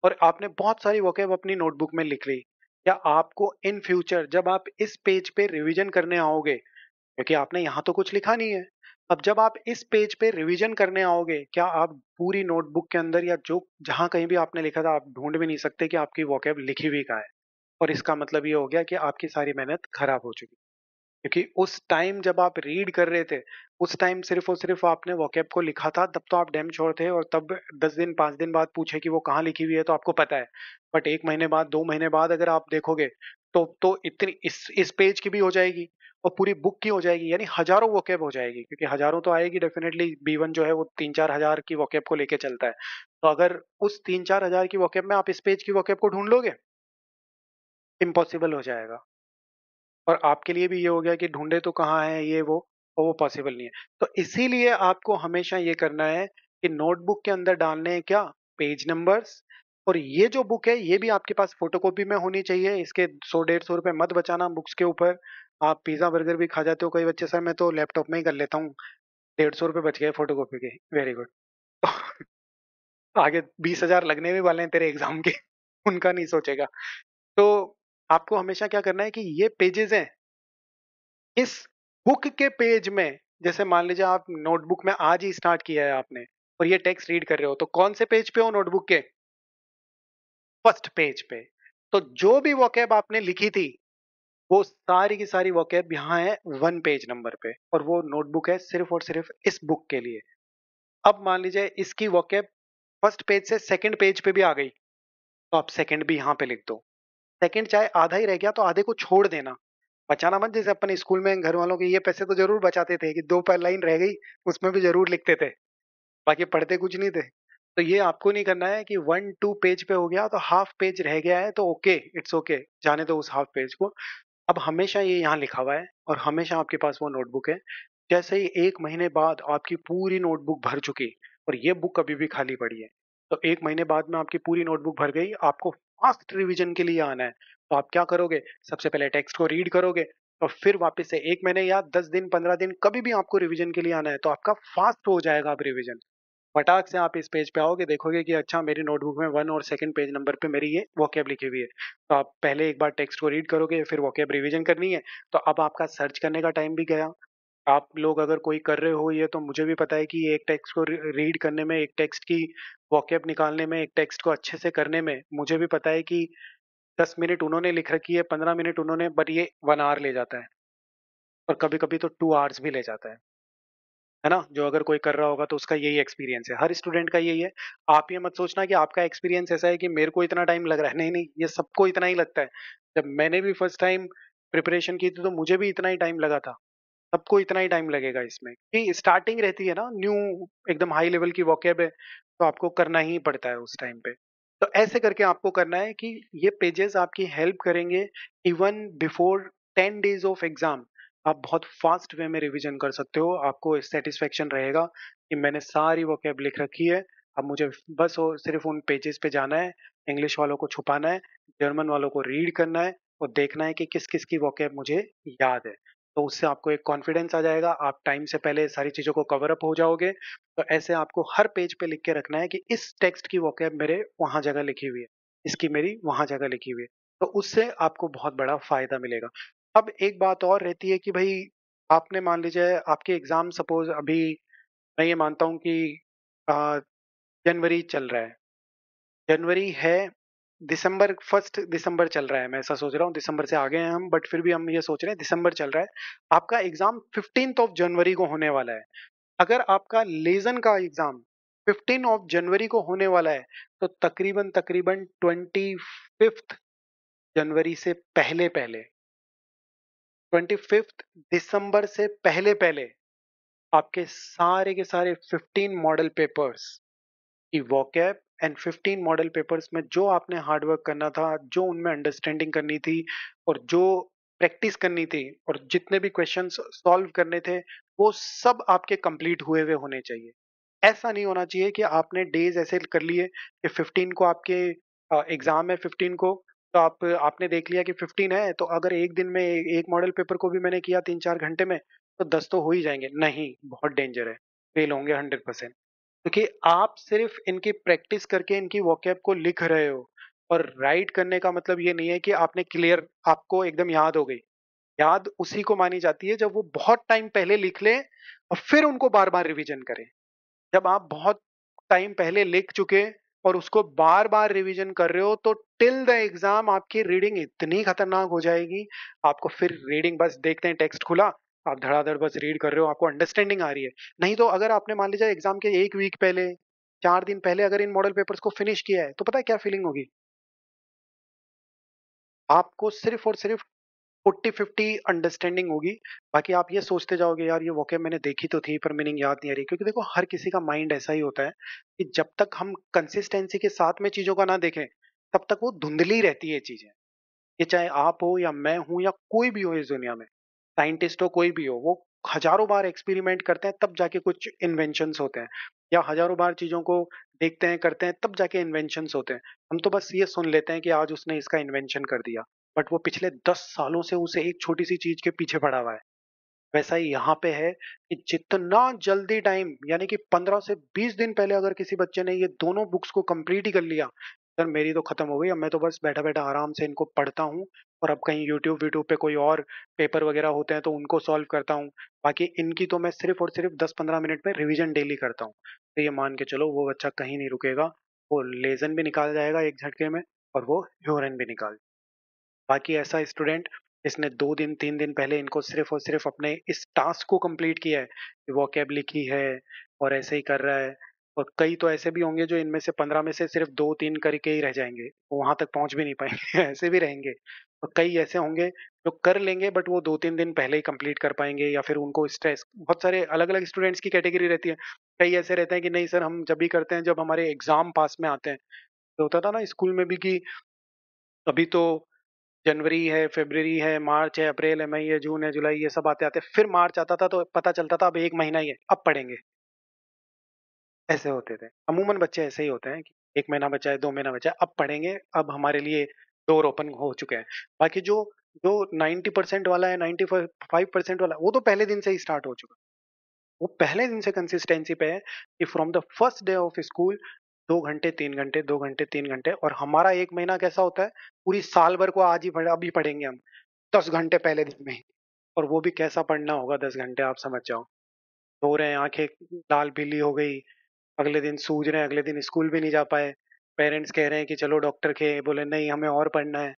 और आपने बहुत सारी वोकैब अपनी नोटबुक में लिख ली। या आपको इन फ्यूचर जब आप इस पेज पे रिवीजन करने आओगे, क्योंकि आपने यहाँ तो कुछ लिखा नहीं है, अब जब आप इस पेज पे रिवीजन करने आओगे, क्या आप पूरी नोटबुक के अंदर या जो जहां कहीं भी आपने लिखा था, आप ढूंढ भी नहीं सकते कि आपकी वोकैब लिखी हुई कहाँ है। और इसका मतलब ये हो गया कि आपकी सारी मेहनत खराब हो चुकी, क्योंकि उस टाइम जब आप रीड कर रहे थे, उस टाइम सिर्फ और सिर्फ आपने वोकैब को लिखा था, तब तो आप डैम श्योर थे, और तब 10 दिन 5 दिन बाद पूछे कि वो कहाँ लिखी हुई है तो आपको पता है। बट 1 महीने बाद 2 महीने बाद अगर आप देखोगे, तो इतनी इस पेज की भी हो जाएगी और पूरी बुक की हो जाएगी, यानी हजारों वोकैब हो जाएगी, क्योंकि हजारों तो आएगी डेफिनेटली। B1 जो है वो 3-4 हजार की वोकैब को लेके चलता है। तो अगर उस 3-4 हजार की वोकैब में आप इस पेज की वोकैब को ढूंढ लोगे, इम्पॉसिबल हो जाएगा। और आपके लिए भी ये हो गया कि ढूंढे तो कहाँ है ये वो, और वो पॉसिबल नहीं है। तो इसीलिए आपको हमेशा ये करना है कि नोटबुक के अंदर डालने हैं क्या, पेज नंबर्स। और ये जो बुक है ये भी आपके पास फोटोकॉपी में होनी चाहिए। इसके 100-150 रुपए मत बचाना बुक्स के ऊपर। आप पिज्जा बर्गर भी खा जाते हो कई बच्चे, सर मैं तो लैपटॉप में ही कर लेता हूँ, 150 रुपए बच गए फोटोकॉपी के, वेरी गुड। आगे 20 हजार लगने भी वाले हैं तेरे एग्जाम के, उनका नहीं सोचेगा। तो आपको हमेशा क्या करना है कि ये पेजेस हैं, इस बुक के पेज में, जैसे मान लीजिए आप नोटबुक में आज ही स्टार्ट किया है आपने, और ये टेक्स्ट रीड कर रहे हो, तो कौन से पेज पे हो नोटबुक के, फर्स्ट पेज पे। तो जो भी वोकैब आपने लिखी थी, वो सारी की सारी वोकैब यहाँ है 1 पेज नंबर पे, और वो नोटबुक है सिर्फ और सिर्फ इस बुक के लिए। अब मान लीजिए इसकी वोकैब फर्स्ट पेज से सेकंड पेज पे भी आ गई, तो आप सेकंड भी यहाँ पे लिख दो। सेकंड चाहे आधा ही रह गया तो आधे को छोड़ देना, बचाना मत। जैसे अपन स्कूल में घर वालों के ये पैसे तो जरूर बचाते थे कि 2 लाइन रह गई, उसमें भी जरूर लिखते थे, बाकी पढ़ते कुछ नहीं थे। तो ये आपको नहीं करना है कि 1-2 पेज पे हो गया तो हाफ पेज रह गया है तो ओके, इट्स ओके, जाने दो उस हाफ पेज को। अब हमेशा ये यहाँ लिखा हुआ है और हमेशा आपके पास वो नोटबुक है। जैसे ही 1 महीने बाद आपकी पूरी नोटबुक भर चुकी और ये बुक अभी भी खाली पड़ी है, तो 1 महीने बाद में आपकी पूरी नोटबुक भर गई, आपको फास्ट रिवीजन के लिए आना है। तो आप क्या करोगे? सबसे पहले टेक्स्ट को रीड करोगे और फिर वापस से 1 महीने या 10 दिन, 15 दिन कभी भी आपको रिवीजन के लिए आना है, तो आपका फास्ट हो जाएगा अब रिवीजन। फटाक से आप इस पेज पे आओगे, देखोगे कि अच्छा मेरी नोटबुक में 1 और 2nd पेज नंबर पे मेरी ये वोकैब लिखी हुई है। तो आप पहले एक बार टेक्स्ट को रीड करोगे, फिर वोकैब रिवीजन करनी है, तो अब आपका सर्च करने का टाइम भी गया। आप लोग अगर कोई कर रहे हो ये, तो मुझे भी पता है कि एक टेक्स्ट को रीड करने में, एक टेक्स्ट की वोकैब निकालने में, एक टेक्स्ट को अच्छे से करने में मुझे भी पता है कि 10 मिनट उन्होंने लिख रखी है, 15 मिनट उन्होंने, बट ये 1 आवर ले जाता है और कभी-कभी तो 2 आवर्स भी ले जाता है ना? जो अगर कोई कर रहा होगा तो उसका यही एक्सपीरियंस है, हर स्टूडेंट का यही है। आप ये मत सोचना कि आपका एक्सपीरियंस ऐसा है कि मेरे को इतना टाइम लग रहा है, नहीं-नहीं, ये सबको इतना ही लगता है। जब मैंने भी फर्स्ट टाइम प्रिपरेशन की थी तो मुझे भी इतना ही टाइम लगा था। सबको इतना ही टाइम लगेगा इसमें कि स्टार्टिंग रहती है ना, न्यू एकदम हाई लेवल की वोकैब है, तो आपको करना ही पड़ता है उस टाइम पे। तो ऐसे करके आपको करना है कि ये पेजेस आपकी हेल्प करेंगे even before 10 days of exam. आप बहुत फास्ट वे में रिवीजन कर सकते हो, आपको सेटिस्फेक्शन रहेगा कि मैंने सारी वोकैब लिख रखी है, अब मुझे बस वो सिर्फ उन पेजेस पे जाना है, इंग्लिश वालों को छुपाना है, जर्मन वालों को रीड करना है और देखना है कि किस किस की वोकैब मुझे याद है। तो उससे आपको एक कॉन्फिडेंस आ जाएगा, आप टाइम से पहले सारी चीज़ों को कवर अप हो जाओगे। तो ऐसे आपको हर पेज पे लिख के रखना है कि इस टेक्स्ट की वोकैब मेरे वहाँ जगह लिखी हुई है, इसकी मेरी वहाँ जगह लिखी हुई है। तो उससे आपको बहुत बड़ा फ़ायदा मिलेगा। अब एक बात और रहती है कि भई आपने मान लीजिए आपके एग्ज़ाम सपोज़ अभी मैं ये मानता हूँ कि अ, जनवरी चल रहा है। जनवरी है, दिसंबर 1 दिसंबर चल रहा है, मैं ऐसा सोच रहा हूँ, दिसंबर से आगे हैं हम, बट फिर भी हम ये सोच रहे हैं दिसंबर चल रहा है। आपका एग्ज़ाम 15th ऑफ जनवरी को होने वाला है। अगर आपका लेज़न का एग्ज़ाम 15 ऑफ जनवरी को होने वाला है, तो तकरीबन 25th जनवरी से पहले-पहले, 25th दिसंबर से पहले-पहले आपके सारे के सारे 15 मॉडल पेपर्स की वोकैब एंड 15 मॉडल पेपर्स में जो आपने हार्ड वर्क करना था, जो उनमें अंडरस्टैंडिंग करनी थी और जो प्रैक्टिस करनी थी और जितने भी क्वेश्चंस सॉल्व करने थे, वो सब आपके कंप्लीट हुए हुए होने चाहिए। ऐसा नहीं होना चाहिए कि आपने डेज़ ऐसे कर लिए कि 15 को आपके एग्ज़ाम है 15 को, तो आपने देख लिया कि 15 है, तो अगर एक दिन में एक मॉडल पेपर को भी मैंने किया 3-4 घंटे में, तो 10 तो हो ही जाएँगे। नहीं, बहुत डेंजर है, फेल होंगे 100%। क्योंकि आप सिर्फ इनकी प्रैक्टिस करके इनकी वोकैब को लिख रहे हो और राइट करने का मतलब ये नहीं है कि आपने क्लियर, आपको एकदम याद हो गई। याद उसी को मानी जाती है जब वो बहुत टाइम पहले लिख लें और फिर उनको बार-बार रिवीजन करें। जब आप बहुत टाइम पहले लिख चुके और उसको बार-बार रिवीजन कर रहे हो, तो टिल द एग्ज़ाम आपकी रीडिंग इतनी खतरनाक हो जाएगी, आपको फिर रीडिंग, बस देखते हैं टेक्स्ट खुला, आप धड़ाधड़ बस रीड कर रहे हो, आपको अंडरस्टैंडिंग आ रही है। नहीं तो अगर आपने मान लीजिए एग्ज़ाम के 1 वीक पहले, 4 दिन पहले अगर इन मॉडल पेपर्स को फिनिश किया है, तो पता है क्या फीलिंग होगी? आपको सिर्फ़ और सिर्फ़ 40-50 अंडरस्टैंडिंग होगी। बाकी आप ये सोचते जाओगे, यार ये वोकैब मैंने देखी तो थी पर मीनिंग याद नहीं आ रही। क्योंकि देखो हर किसी का माइंड ऐसा ही होता है कि जब तक हम कंसिस्टेंसी के साथ में चीज़ों का ना देखें, तब तक वो धुंधली रहती है चीज़ें। ये चाहे आप हो या मैं हूँ या कोई भी हो इस दुनिया में, साइंटिस्ट हो कोई भी हो, वो हज़ारों बार एक्सपेरिमेंट करते हैं तब जाके कुछ इन्वेंशंस होते हैं, या हज़ारों बार चीज़ों को देखते हैं, करते हैं तब जाके इन्वेंशंस होते हैं। हम तो बस ये सुन लेते हैं कि आज उसने इसका इन्वेंशन कर दिया, बट वो पिछले 10 सालों से उसे एक छोटी-सी चीज़ के पीछे पड़ा हुआ है। वैसा ही यहाँ पे है कि जितना जल्दी टाइम, यानी कि 15 से 20 दिन पहले अगर किसी बच्चे ने ये दोनों बुक्स को कंप्लीट ही कर लिया, सर मेरी तो खत्म हो गई, अब मैं तो बस बैठा-बैठा आराम से इनको पढ़ता हूँ और अब कहीं यूट्यूब व्यूट्यूब पे कोई और पेपर वगैरह होते हैं तो उनको सॉल्व करता हूँ। बाकी इनकी तो मैं सिर्फ़ और सिर्फ़ 10-15 मिनट में रिवीजन डेली करता हूँ। तो ये मान के चलो वो बच्चा कहीं नहीं रुकेगा, वो लेज़न भी निकाल जाएगा एक झटके में और वो ह्योरन भी निकाल, बाकी ऐसा स्टूडेंट जिसने 2 दिन 3 दिन पहले इनको सिर्फ़ और सिर्फ़ अपने इस टास्क को कंप्लीट किया है, कि वोकैब लिखी है और ऐसे ही कर रहा है, और कई तो ऐसे भी होंगे जो इनमें से 15 में से सिर्फ़ 2-3 करके ही रह जाएँगे, वो वहाँ तक पहुँच भी नहीं पाएँगे ऐसे भी रहेंगे। और कई ऐसे होंगे जो कर लेंगे बट वो 2-3 दिन पहले ही कंप्लीट कर पाएँगे, या फिर उनको स्ट्रेस, बहुत सारे अलग-अलग स्टूडेंट्स की कैटेगरी रहती है। कई ऐसे रहते हैं कि नहीं सर हम जब भी करते हैं जब हमारे एग्ज़ाम पास में आते हैं। तो होता था ना स्कूल में भी कि अभी तो जनवरी है, फरवरी है, मार्च है, अप्रैल है, मई है, जून है, जुलाई, ये सब आते-आते फिर मार्च आता था तो पता चलता था अब 1 महीना ही है, अब पढ़ेंगे। ऐसे होते थे। अमूमन बच्चे ऐसे ही होते हैं कि 1 महीना बचा है, 2 महीना बचा है, अब पढ़ेंगे, अब हमारे लिए डोर ओपन हो चुके हैं। बाकी जो जो 90% वाला है, 95% वाला है, वो तो पहले दिन से ही स्टार्ट हो चुका है। वो पहले दिन से कंसिस्टेंसी पे है कि from the first day of school 2 घंटे, 3 घंटे, 2 घंटे, 3 घंटे, और हमारा 1 महीना कैसा होता है, पूरी साल भर को आज ही पढ़ा अभी पढ़ेंगे हम, 10 घंटे पहले दिन में ही। और वो भी कैसा पढ़ना होगा 10 घंटे, आप समझ जाओ। रो रहे हैं, आँखें लाल पीली हो गई, अगले दिन सूज रहे हैं, अगले दिन स्कूल भी नहीं जा पाए। पेरेंट्स कह रहे हैं कि चलो डॉक्टर के, बोले नहीं हमें और पढ़ना है।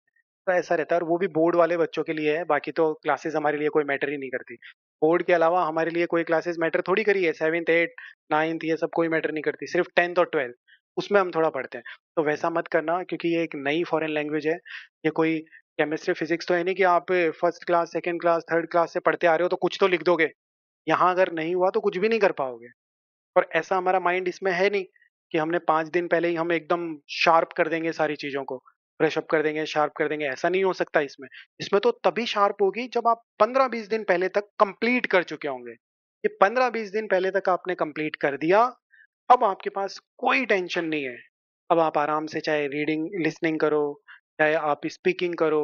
तो ऐसा रहता है, और वो भी बोर्ड वाले बच्चों के लिए है, बाकी तो क्लासेस हमारे लिए कोई मैटर ही नहीं करती। बोर्ड के अलावा हमारे लिए कोई क्लासेस मैटर थोड़ी करी है, 7th 8th 9th ये सब कोई मैटर नहीं करती, सिर्फ 10th और 12th उसमें हम थोड़ा पढ़ते हैं। तो वैसा मत करना, क्योंकि ये एक नई फॉरेन लैंग्वेज है। ये कोई केमिस्ट्री फिजिक्स तो है नहीं कि आप first class, second class, third class से पढ़ते आ रहे हो तो कुछ तो लिख दोगे। यहाँ अगर नहीं हुआ तो कुछ भी नहीं कर पाओगे। और ऐसा हमारा माइंड इसमें है नहीं कि हमने 5 दिन पहले ही हम एकदम शार्प कर देंगे सारी चीज़ों को, ब्रश अप कर देंगे, शार्प कर देंगे, ऐसा नहीं हो सकता इसमें। इसमें तो तभी शार्प होगी जब आप 15-20 दिन पहले तक कंप्लीट कर चुके होंगे। ये 15-20 दिन पहले तक आपने कंप्लीट कर दिया, अब आपके पास कोई टेंशन नहीं है। अब आप आराम से चाहे रीडिंग लिसनिंग करो, चाहे आप स्पीकिंग करो,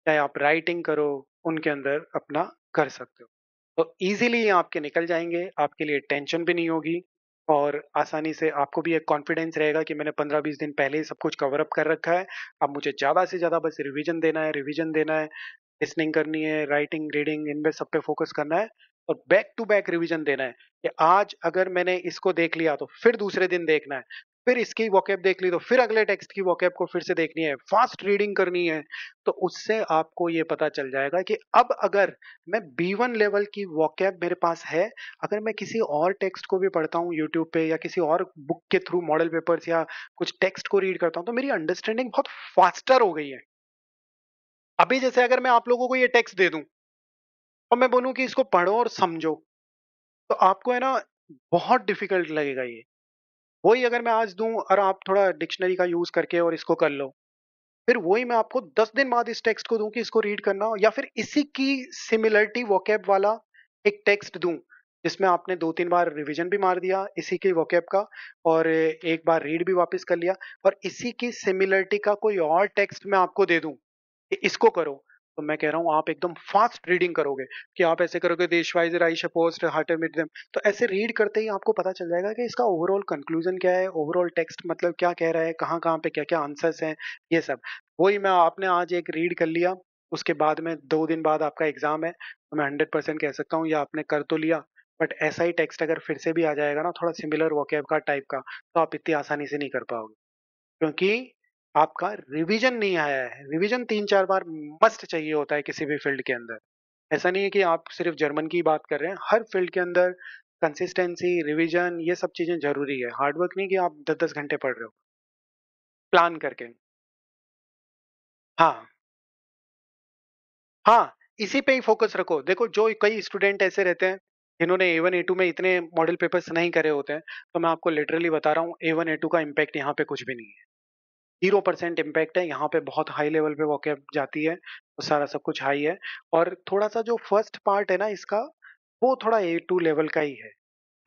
चाहे आप राइटिंग करो, उनके अंदर अपना कर सकते हो। तो ईज़िली ये आपके निकल जाएँगे, आपके लिए टेंशन भी नहीं होगी, और आसानी से आपको भी एक कॉन्फिडेंस रहेगा कि मैंने 15-20 दिन पहले ही सब कुछ कवर अप कर रखा है। अब मुझे ज़्यादा से ज़्यादा बस रिवीजन देना है, लिसनिंग करनी है, राइटिंग, रीडिंग, इन पे सब पे फोकस करना है, और बैक टू बैक रिवीजन देना है कि आज अगर मैंने इसको देख लिया तो फिर दूसरे दिन देखना है, फिर इसकी वोकैब देख ली तो फिर अगले टेक्स्ट की वोकैब को फिर से देखनी है, फास्ट रीडिंग करनी है। तो उससे आपको ये पता चल जाएगा कि अब अगर मैं B1 लेवल की वोकैब मेरे पास है, अगर मैं किसी और टेक्स्ट को भी पढ़ता हूँ यूट्यूब पे या किसी और बुक के थ्रू, मॉडल पेपर्स या कुछ टेक्स्ट को रीड करता हूँ, तो मेरी अंडरस्टैंडिंग बहुत फास्टर हो गई है। अभी जैसे अगर मैं आप लोगों को ये टेक्स्ट दे दूं और मैं बोलूं कि इसको पढ़ो और समझो, तो आपको है ना बहुत डिफिकल्ट लगेगा ये। वही अगर मैं आज दूं और आप थोड़ा डिक्शनरी का यूज करके और इसको कर लो, फिर वही मैं आपको 10 दिन बाद इस टेक्स्ट को दूं कि इसको रीड करना हो, या फिर इसी की सिमिलरिटी वोकैब वाला एक टेक्स्ट दूं जिसमें आपने 2-3 बार रिवीजन भी मार दिया इसी के वोकैब का, और एक बार रीड भी वापस कर लिया, और इसी की सिमिलरिटी का कोई और टेक्स्ट मैं आपको दे दूं कि इसको करो, तो मैं कह रहा हूँ आप एकदम फास्ट रीडिंग करोगे। कि आप ऐसे करोगे, देशवाइज राइश पोस्ट हार्ट मिट देम, तो ऐसे रीड करते ही आपको पता चल जाएगा कि इसका ओवरऑल कंक्लूजन क्या है, ओवरऑल टेक्स्ट मतलब क्या कह रहा है, कहाँ कहाँ पे क्या क्या आंसर्स हैं, ये सब। वही मैं आपने आज एक रीड कर लिया, उसके बाद में 2 दिन बाद आपका एग्जाम है, तो मैं 100% कह सकता हूँ ये आपने कर तो लिया, बट ऐसा ही टेक्स्ट अगर फिर से भी आ जाएगा ना, थोड़ा सिमिलर वोकैब का टाइप का, तो आप इतनी आसानी से नहीं कर पाओगे, क्योंकि आपका रिवीजन नहीं आया है। रिवीजन 3-4 बार मस्ट चाहिए होता है किसी भी फील्ड के अंदर। ऐसा नहीं है कि आप सिर्फ जर्मन की बात कर रहे हैं, हर फील्ड के अंदर कंसिस्टेंसी, रिवीजन, ये सब चीजें जरूरी है। हार्ड वर्क नहीं कि आप 10-10 घंटे पढ़ रहे हो, प्लान करके। हाँ, हाँ, इसी पे ही फोकस रखो। देखो जो कई स्टूडेंट ऐसे रहते हैं जिन्होंने A1 A2 में इतने मॉडल पेपर्स नहीं करे होते हैं, तो मैं आपको लिटरली बता रहा हूँ A1 A2 का इम्पैक्ट यहाँ पे कुछ भी नहीं है। 0% इम्पैक्ट है, यहाँ पे बहुत हाई लेवल पे वोकैब जाती है, तो सारा सब कुछ हाई है। और थोड़ा-सा जो फर्स्ट पार्ट है ना इसका, वो थोड़ा A2 लेवल का ही है।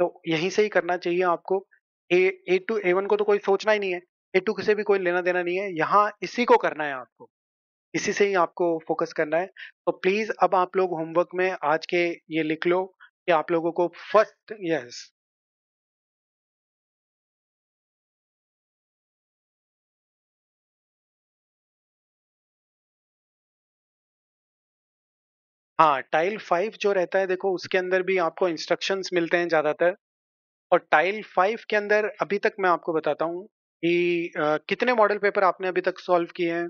तो यहीं से ही करना चाहिए आपको। ए A2 A1 को तो कोई सोचना ही नहीं है, A2 से भी कोई लेना-देना नहीं है, यहाँ इसी को करना है आपको। इसी से ही आपको फोकस करना है। तो प्लीज़ अब आप लोग होमवर्क में आज के ये लिख लो कि आप लोगों को फर्स्ट, यस, हाँ, टाइल 5 जो रहता है देखो उसके अंदर भी आपको इंस्ट्रक्शंस मिलते हैं ज़्यादातर। और टाइल 5 के अंदर अभी तक मैं आपको बताता हूँ कि कितने मॉडल पेपर आपने अभी तक सॉल्व किए हैं?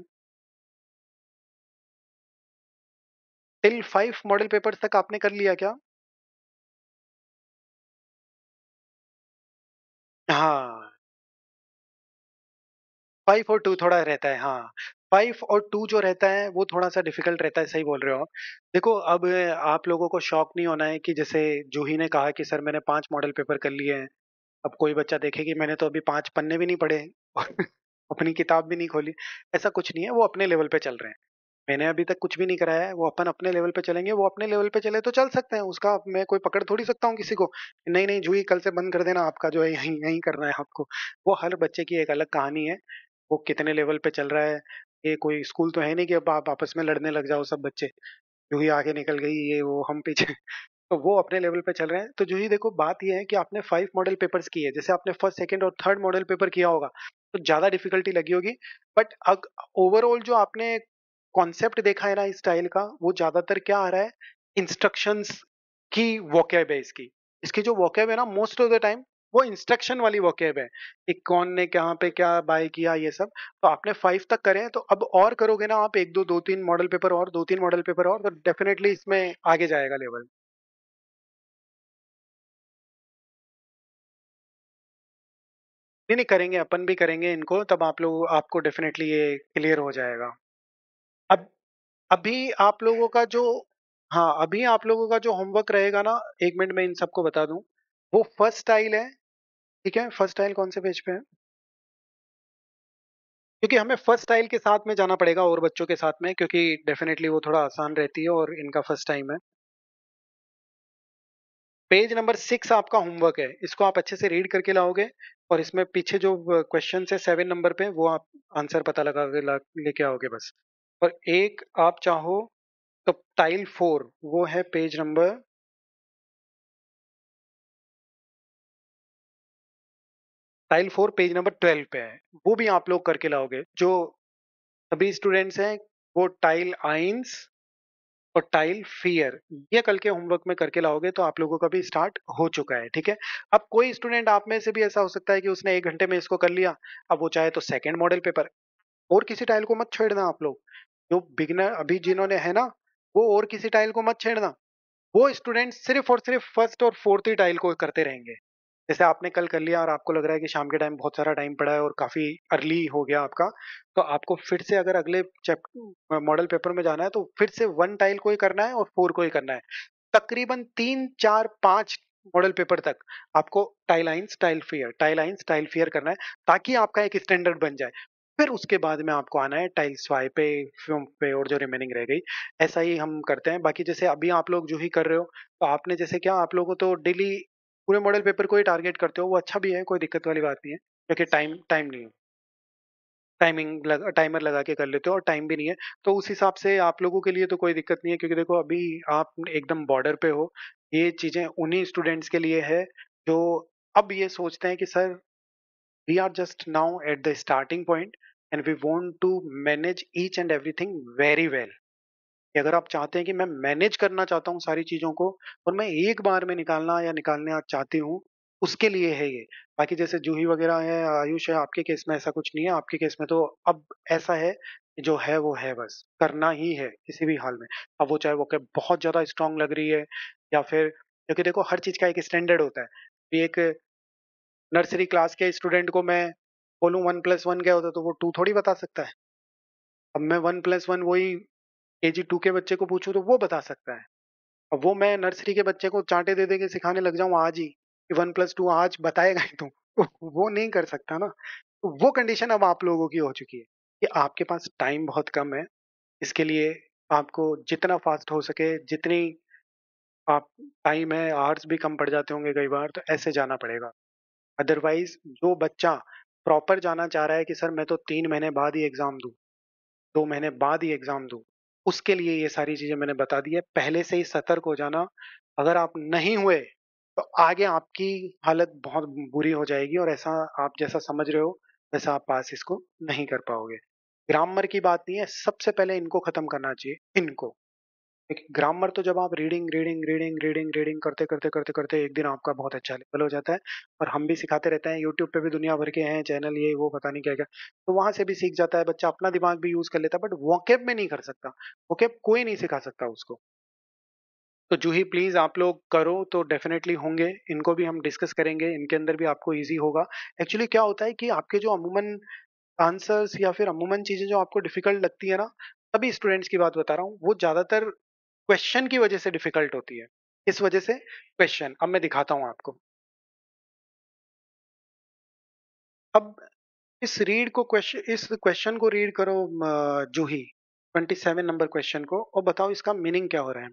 टिल 5 मॉडल पेपर्स तक आपने कर लिया क्या? हाँ, 5 और 2 थोड़ा रहता है, हाँ। 5 और 2 जो रहता है वो थोड़ा-सा डिफ़िकल्ट रहता है, सही बोल रहे हो आप। देखो अब आप लोगों को शॉक नहीं होना है कि जैसे जूही ने कहा कि सर मैंने 5 मॉडल पेपर कर लिए हैं। अब कोई बच्चा देखे कि मैंने तो अभी 5 पन्ने भी नहीं पढ़े और अपनी किताब भी नहीं खोली। ऐसा कुछ नहीं है, वो अपने लेवल पे चल रहे हैं। मैंने अभी तक कुछ भी नहीं कराया है, वो अपन अपने लेवल पे चलेंगे, वो अपने लेवल पे चले तो चल सकते हैं, उसका मैं कोई पकड़ थोड़ी सकता हूँ किसी को। नहीं नहीं जूही, कल से बंद कर देना, आपका जो है यही यही करना है आपको। वो हर बच्चे की एक अलग कहानी है, वो कितने लेवल पे चल रहा है। ये कोई स्कूल तो है नहीं कि अब आप आपस में लड़ने लग जाओ सब बच्चे, जूही आगे निकल गई, ये वो हम पीछे। तो वो अपने लेवल पे चल रहे हैं। तो जूही देखो, बात ये है कि आपने 5 मॉडल पेपर्स किए, जैसे आपने फर्स्ट सेकंड और थर्ड मॉडल पेपर किया होगा तो ज्यादा डिफिकल्टी लगी होगी। बट अग ओवरऑल जो आपने कॉन्सेप्ट देखा है ना इस स्टाइल का, वो ज्यादातर क्या आ रहा है, इंस्ट्रक्शंस की वोकैब है इसकी। इसकी जो वोकैब है ना, मोस्ट ऑफ द टाइम वो इंस्ट्रक्शन वाली वोकैब है, कि कौन ने कहाँ पे क्या बाय किया, ये सब। तो आपने 5 तक करे हैं, तो अब और करोगे ना आप, एक दो दो तीन मॉडल पेपर और, दो तीन मॉडल पेपर और, तो डेफिनेटली इसमें आगे जाएगा लेवल। नहीं नहीं, करेंगे, अपन भी करेंगे इनको, तब आप लोग, आपको डेफिनेटली ये क्लियर हो जाएगा। अब अभी आप लोगों का जो, हाँ अभी आप लोगों का जो होमवर्क रहेगा ना, 1 मिनट में इन सबको बता दूं। वो फर्स्ट स्टाइल है, ठीक है, फर्स्ट स्टाइल कौन से पेज पे है? क्योंकि हमें फर्स्ट स्टाइल के साथ में जाना पड़ेगा और बच्चों के साथ में, क्योंकि डेफिनेटली वो थोड़ा आसान रहती है और इनका फर्स्ट टाइम है। पेज नंबर 6 आपका होमवर्क है, इसको आप अच्छे से रीड करके लाओगे। और इसमें पीछे जो क्वेश्चन है 7 नंबर पे, वो आप आंसर पता लगा के लेके आओगे बस। और एक आप चाहो तो टाइल 4, वो है page number, tile 4 page number 12 पे है, वो भी आप लोग करके लाओगे। जो सभी स्टूडेंट्स हैं, वो टाइल आइंस और टाइल फियर, ये कल के होमवर्क में करके लाओगे, तो आप लोगों का भी स्टार्ट हो चुका है, ठीक है। अब कोई स्टूडेंट आप में से भी ऐसा हो सकता है कि उसने 1 घंटे में इसको कर लिया, अब वो चाहे तो सेकंड मॉडल पेपर, और किसी टाइल को मत छेड़ना आप लोग। जो बिगनर अभी जिन्होंने है ना, वो और किसी टाइल को मत छेड़ना। वो स्टूडेंट सिर्फ और सिर्फ फर्स्ट और फोर्थ ही टाइल को करते रहेंगे। जैसे आपने कल कर लिया और आपको लग रहा है कि शाम के टाइम बहुत सारा टाइम पड़ा है और काफी अर्ली हो गया आपका, तो आपको फिर से अगर अगले चैप्टर मॉडल पेपर में जाना है, तो फिर से 1 टाइल को ही करना है और 4 को ही करना है। तकरीबन 3 4 5 मॉडल पेपर तक आपको टाइलाइंस टाइल फियर, टाइलाइंस टाइल फियर करना है, ताकि आपका एक स्टैंडर्ड बन जाए। फिर उसके बाद में आपको आना है टाइल्स वाई पे, फिल्म पे, और जो रिमेनिंग रह गई। ऐसा ही हम करते हैं। बाकी जैसे अभी आप लोग जो ही कर रहे हो, तो आपने जैसे क्या, आप लोगों को तो डेली पूरे मॉडल पेपर को ही टारगेट करते हो, वो अच्छा भी है, कोई दिक्कत वाली बात नहीं है, क्योंकि टाइम टाइम नहीं है। टाइमर लगा के कर लेते हो और टाइम भी नहीं है, तो उस हिसाब से आप लोगों के लिए तो कोई दिक्कत नहीं है, क्योंकि देखो अभी आप एकदम बॉर्डर पे हो। ये चीजें उन्हीं स्टूडेंट्स के लिए है जो अब ये सोचते हैं कि sir, we are just now at the starting point and we want to manage each and everything very well. कि अगर आप चाहते हैं कि मैं मैनेज करना चाहता हूँ सारी चीजों को, और मैं एक बार में निकालना या निकालने चाहती हूँ, उसके लिए है ये। बाकी जैसे जूही वगैरह है, आयुष है, आपके केस में ऐसा कुछ नहीं है। आपके केस में तो अब ऐसा है कि जो है वो है, बस करना ही है किसी भी हाल में। अब वो चाहे वो क्या बहुत ज्यादा स्ट्रांग लग रही है, या फिर, क्योंकि देखो हर चीज का एक स्टैंडर्ड होता है। भी एक नर्सरी क्लास के स्टूडेंट को मैं बोलूँ 1+1 क्या होता है, तो वो 2 थोड़ी बता सकता है। अब मैं 1+1 वही KG 2 के बच्चे को पूछूं तो वो बता सकता है। अब वो मैं नर्सरी के बच्चे को चांटे दे दे के सिखाने लग जाऊं आज ही कि 1+2 आज बताएगा ही तू, तो वो नहीं कर सकता ना। तो वो कंडीशन अब आप लोगों की हो चुकी है कि आपके पास टाइम बहुत कम है। इसके लिए आपको जितना फास्ट हो सके, जितनी आप टाइम है, आवर्स भी कम पड़ जाते होंगे कई बार, तो ऐसे जाना पड़ेगा। अदरवाइज जो बच्चा प्रॉपर जाना चाह रहा है कि सर मैं तो 3 महीने बाद ही एग्जाम दूं, 2 महीने बाद ही एग्जाम दूं, उसके लिए ये सारी चीजें मैंने बता दी है। पहले से ही सतर्क हो जाना। अगर आप नहीं हुए तो आगे आपकी हालत बहुत बुरी हो जाएगी, और ऐसा आप जैसा समझ रहे हो वैसा आप पास इसको नहीं कर पाओगे। ग्रामर की बात नहीं है, सबसे पहले इनको खत्म करना चाहिए, इनको। ग्रामर तो जब आप reading reading reading reading reading करते करते करते करते एक दिन आपका बहुत अच्छा लेवल हो जाता है। और हम भी सिखाते रहते हैं, यूट्यूब पे भी दुनिया भर के हैं चैनल, ये वो पता नहीं क्या क्या, तो वहां से भी सीख जाता है बच्चा, अपना दिमाग भी यूज कर लेता है, बट वोकेब में नहीं कर सकता। वोकेब कोई नहीं सिखा सकता उसको। तो जूही प्लीज आप लोग करो तो डेफिनेटली होंगे, इनको भी हम डिस्कस करेंगे, इनके अंदर भी आपको इजी होगा। एक्चुअली क्या होता है कि आपके जो अमूमन आंसर्स या फिर अमूमन चीजें जो आपको डिफिकल्ट लगती है ना, सभी स्टूडेंट्स की बात बता रहा हूँ, वो ज्यादातर क्वेश्चन की वजह से डिफिकल्ट होती है। इस वजह से क्वेश्चन, अब मैं दिखाता हूं आपको। अब इस क्वेश्चन को रीड करो, जूही, 27 नंबर क्वेश्चन को और बताओ इसका मीनिंग क्या हो रहा है।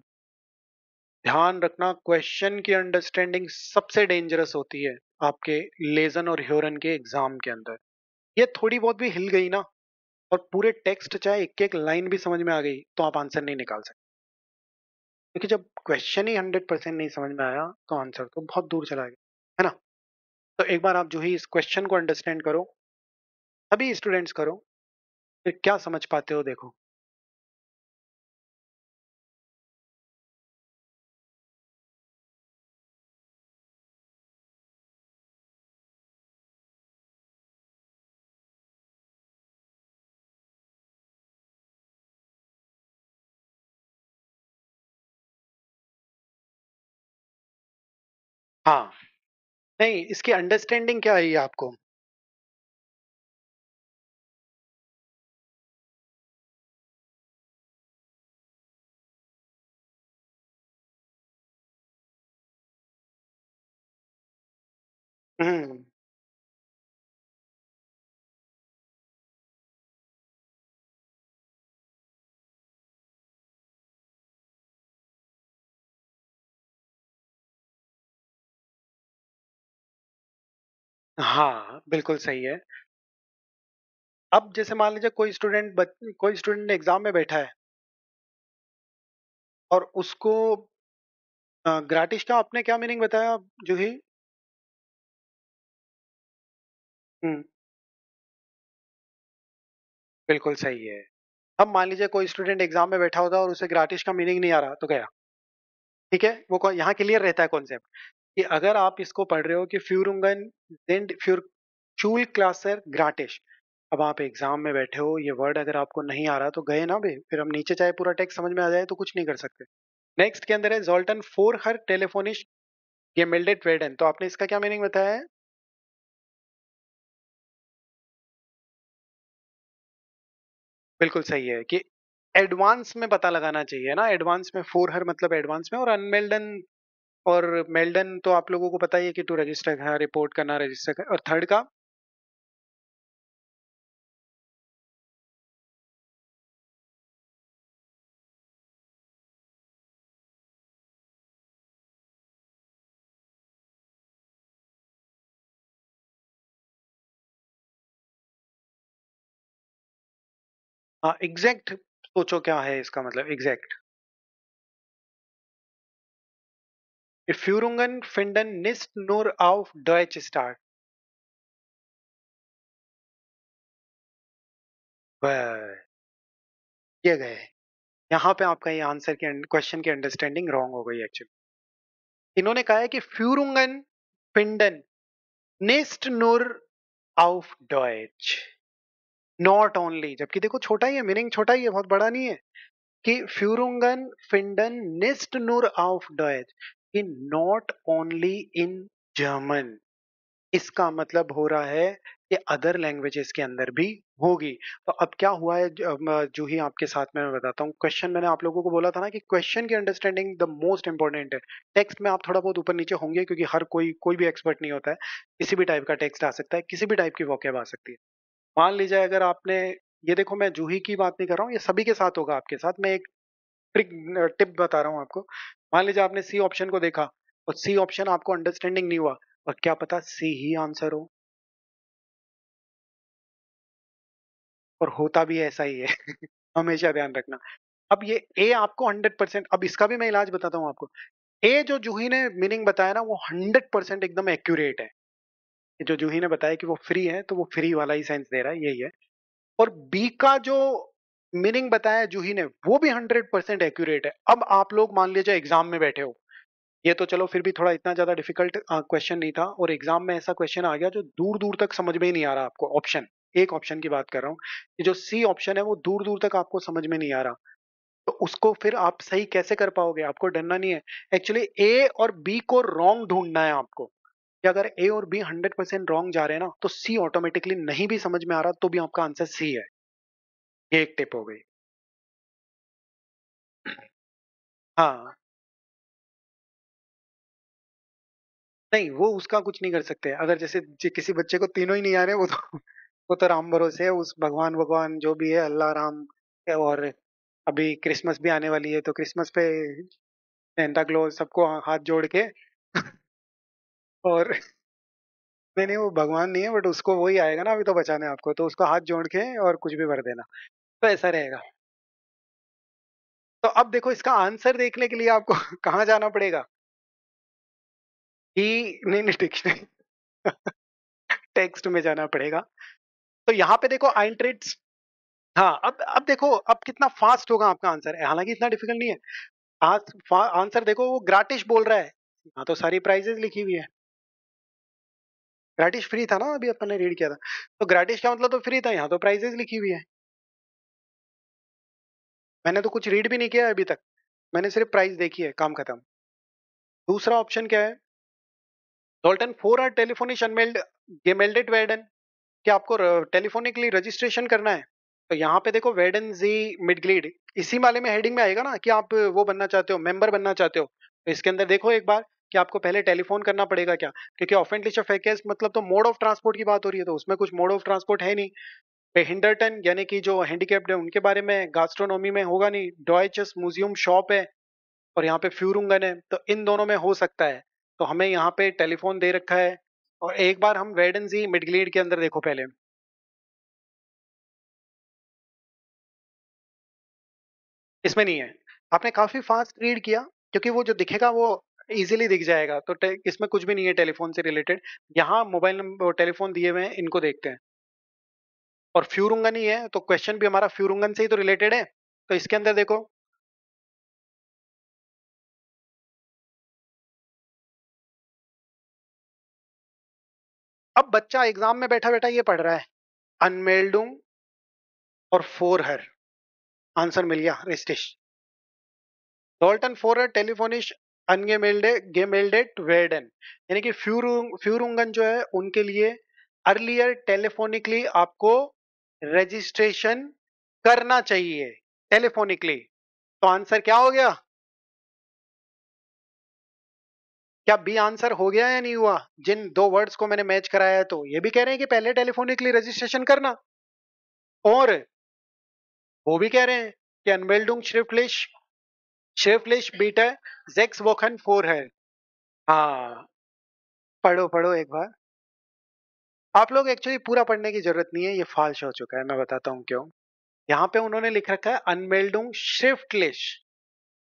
ध्यान रखना, क्वेश्चन की अंडरस्टैंडिंग सबसे डेंजरस होती है आपके लेजन और ह्योरन के एग्जाम के अंदर। ये थोड़ी बहुत भी हिल गई ना, और पूरे टेक्स्ट चाहे एक एक लाइन भी समझ में आ गई, तो आप आंसर नहीं निकाल सकते। क्योंकि जब क्वेश्चन ही 100% नहीं समझ में आया, तो आंसर तो बहुत दूर चला गया, है ना। तो एक बार आप जो ही इस क्वेश्चन को अंडरस्टैंड करो, सभी स्टूडेंट्स करो, फिर क्या समझ पाते हो देखो। हाँ, नहीं, इसकी अंडरस्टैंडिंग क्या है ये आपको। हम्म। हाँ, बिल्कुल सही है। अब जैसे मान लीजिए कोई स्टूडेंट एग्जाम में बैठा है और उसको ग्राटिश का आपने क्या मीनिंग बताया जूही। हम्म। बिल्कुल सही है। अब मान लीजिए कोई स्टूडेंट एग्जाम में बैठा होता है और उसे ग्राटिश का मीनिंग नहीं आ रहा, तो गया। ठीक है, यहाँ क्लियर रहता है कॉन्सेप्ट कि अगर आप इसको पढ़ रहे हो कि फ्यूरुंगन sind für Schulklasse gratis। अब आप एग्जाम में बैठे हो, ये वर्ड अगर आपको नहीं आ रहा तो गए ना बे, फिर हम नीचे चाहे पूरा टेक्स्ट समझ में आ जाए तो कुछ नहीं कर सकते। नेक्स्ट के अंदर है जोल्टन फोर हर टेलीफोनिश gemeldet werden। तो आपने इसका क्या मीनिंग बताया है। बिल्कुल सही है कि एडवांस में पता लगाना चाहिए ना, एडवांस में फोर हर मतलब एडवांस में, और अनमेल्डन और मेल्डन तो आप लोगों को पता ही है कि टू रजिस्टर है, रिपोर्ट करना, रजिस्टर और थर्ड का। हाँ, एग्जैक्ट सोचो क्या है इसका मतलब exact. Führungen finden nicht nur auf Deutsch statt। बस, ये गए। यहाँ पे आपका ये आंसर की क्वेश्चन की अंडरस्टैंडिंग रॉन्ग हो गई एक्चुअली। इन्होंने कहा है कि Führungen finden nicht nur auf Deutsch, not only, जबकि देखो छोटा ही है, मीनिंग छोटा ही है, बहुत बड़ा नहीं है। कि Führungen finden nicht nur auf Deutsch, कि नॉट ओनली इन जर्मन। इसका मतलब हो रहा है कि अदर लैंग्वेजेस के अंदर भी होगी। तो अब क्या हुआ है, जो ही आपके साथ में मैं बताता हूँ। क्वेश्चन मैंने आप लोगों को बोला था ना कि क्वेश्चन की अंडरस्टैंडिंग द मोस्ट इंपॉर्टेंट है। टेक्स्ट में आप थोड़ा बहुत ऊपर नीचे होंगे, क्योंकि हर कोई भी एक्सपर्ट नहीं होता है। किसी भी टाइप का टेक्स्ट आ सकता है, किसी भी टाइप की वोकैब आ सकती है। मान लीजिए अगर आपने, ये देखो मैं जूही की बात नहीं कर रहा हूँ, ये सभी के साथ होगा आपके साथ। मैं एक ट्रिक टिप बता रहा हूँ आपको। मान लीजिए आपने सी ऑप्शन को देखा और सी ऑप्शन आपको अंडरस्टैंडिंग नहीं हुआ, और क्या पता सी ही आंसर हो, और होता भी ऐसा ही है। हमेशा ध्यान रखना। अब ये ए आपको 100%, अब इसका भी मैं इलाज बताता हूँ आपको। ए जो जूही ने मीनिंग बताया ना, वो 100% एकदम एक्यूरेट है। ये जो जूही ने बताया कि वो फ्री है, तो वो फ्री वाला ही सेंस दे रहा है, यही है। और बी का जो मीनिंग बताया जूही ने, वो भी 100% एक्यूरेट है। अब आप लोग मान लीजिए एग्जाम में बैठे हो, ये तो चलो फिर भी थोड़ा इतना ज्यादा डिफिकल्ट क्वेश्चन नहीं था, और एग्जाम में ऐसा क्वेश्चन आ गया जो दूर दूर तक समझ में ही नहीं आ रहा आपको। ऑप्शन, एक ऑप्शन की बात कर रहा हूँ, कि जो सी ऑप्शन है वो दूर दूर तक आपको समझ में नहीं आ रहा, तो उसको फिर आप सही कैसे कर पाओगे। आपको डरना नहीं है। एक्चुअली ए और बी को रॉन्ग ढूंढना है आपको, कि अगर ए और बी 100% रॉन्ग जा रहे हैं ना, तो सी ऑटोमेटिकली नहीं भी समझ में आ रहा तो भी आपका आंसर सी है। ये एक टिप हो गई। हाँ, नहीं, वो उसका कुछ नहीं कर सकते। अगर जैसे किसी बच्चे को तीनों ही नहीं आ रहे, वो तो वो तो राम भरोसे है, उस भगवान भगवान जो भी है, अल्लाह राम और अभी क्रिसमस भी आने वाली है, तो क्रिसमस पे सेंटा क्लॉज सबको हाथ जोड़ के और नहीं नहीं, वो भगवान नहीं है, बट उसको वही आएगा ना अभी तो बचाने आपको, तो उसको हाथ जोड़ के और कुछ भी भर देना, तो ऐसा रहेगा। तो अब देखो, इसका आंसर देखने के लिए आपको कहाँ जाना पड़ेगा कि नहीं नहीं, डिक्शनरी टेक्स्ट में जाना पड़ेगा। तो यहाँ पे देखो आइंट्रिट्स। हाँ, अब देखो, अब कितना फास्ट होगा आपका आंसर, हालांकि इतना डिफिकल्ट नहीं है। आंसर देखो, वो ग्राटिश बोल रहा है, यहाँ तो सारी प्राइजेस लिखी हुई है। ग्राटिश फ्री था ना, अभी अपन ने रीड किया था, तो ग्राटिश का मतलब तो फ्री था, यहाँ तो प्राइजेस लिखी हुई है। मैंने तो कुछ रीड भी नहीं किया है अभी तक, मैंने सिर्फ प्राइस देखी है, काम खत्म। दूसरा ऑप्शन क्या है, डोल्टन 4 आर टेलीफोनिश अनमेल्ड गेमेल्डेड वेडन, क्या आपको टेलीफोनिकली रजिस्ट्रेशन करना है? तो यहाँ पे देखो, वेडन जी मिडग्लीड, इसी वाले में हेडिंग में आएगा ना कि आप वो बनना चाहते हो, मेंबर बनना चाहते हो, तो इसके अंदर देखो एक बार कि आपको पहले टेलीफोन करना पड़ेगा क्या, क्योंकि ऑफेंट लिस्ट ऑफ फेकेस मतलब तो मोड ऑफ ट्रांसपोर्ट की बात हो रही है, तो उसमें कुछ मोड ऑफ ट्रांसपोर्ट है नहीं। हिंडरटन यानी कि जो हैंडीकैप्ड है उनके बारे में गास्ट्रोनोमी में होगा नहीं, डॉयचस म्यूजियम शॉप है, और यहाँ पे फ्यूरुंगन है, तो इन दोनों में हो सकता है। तो हमें यहाँ पे टेलीफोन दे रखा है, और एक बार हम वेडन जी मिडग्लीड के अंदर देखो पहले, इसमें नहीं है। आपने काफी फास्ट रीड किया, क्योंकि वो जो दिखेगा वो इजीली दिख जाएगा, तो इसमें कुछ भी नहीं है टेलीफोन से रिलेटेड। यहाँ मोबाइल नंबर टेलीफोन दिए हुए हैं, इनको देखते हैं, और फ्यूरुंगन ही है, तो क्वेश्चन भी हमारा फ्यूरुंगन से ही तो रिलेटेड है, तो इसके अंदर देखो। अब बच्चा एग्जाम में बैठा बैठा ये पढ़ रहा है, अनमेल्डुंग और फोर हर, आंसर मिल गया, रिस्टिश डोल्टन फोर हर टेलीफोनिश गेमेल्डेट वेर्डन, यानी कि फ्यूरुंगन जो है उनके लिए अर्लियर टेलीफोनिकली आपको रजिस्ट्रेशन करना चाहिए, टेलीफोनिकली। तो आंसर क्या हो गया, क्या बी आंसर हो गया या नहीं हुआ? जिन दो वर्ड्स को मैंने मैच कराया है, तो ये भी कह रहे हैं कि पहले टेलीफोनिकली रजिस्ट्रेशन करना, और वो भी कह रहे हैं कि अनमेल्डुंग श्रिफ्टलिश बीटा जेक्स वोखन फोर है। हाँ, पढ़ो पढ़ो एक बार। आप लोग एक्चुअली पूरा पढ़ने की जरूरत नहीं है, ये फाल्श हो चुका है, मैं बताता हूँ क्यों। यहाँ पे उन्होंने लिख रखा है अनमेल्डुंग श्रिफ्टलिश,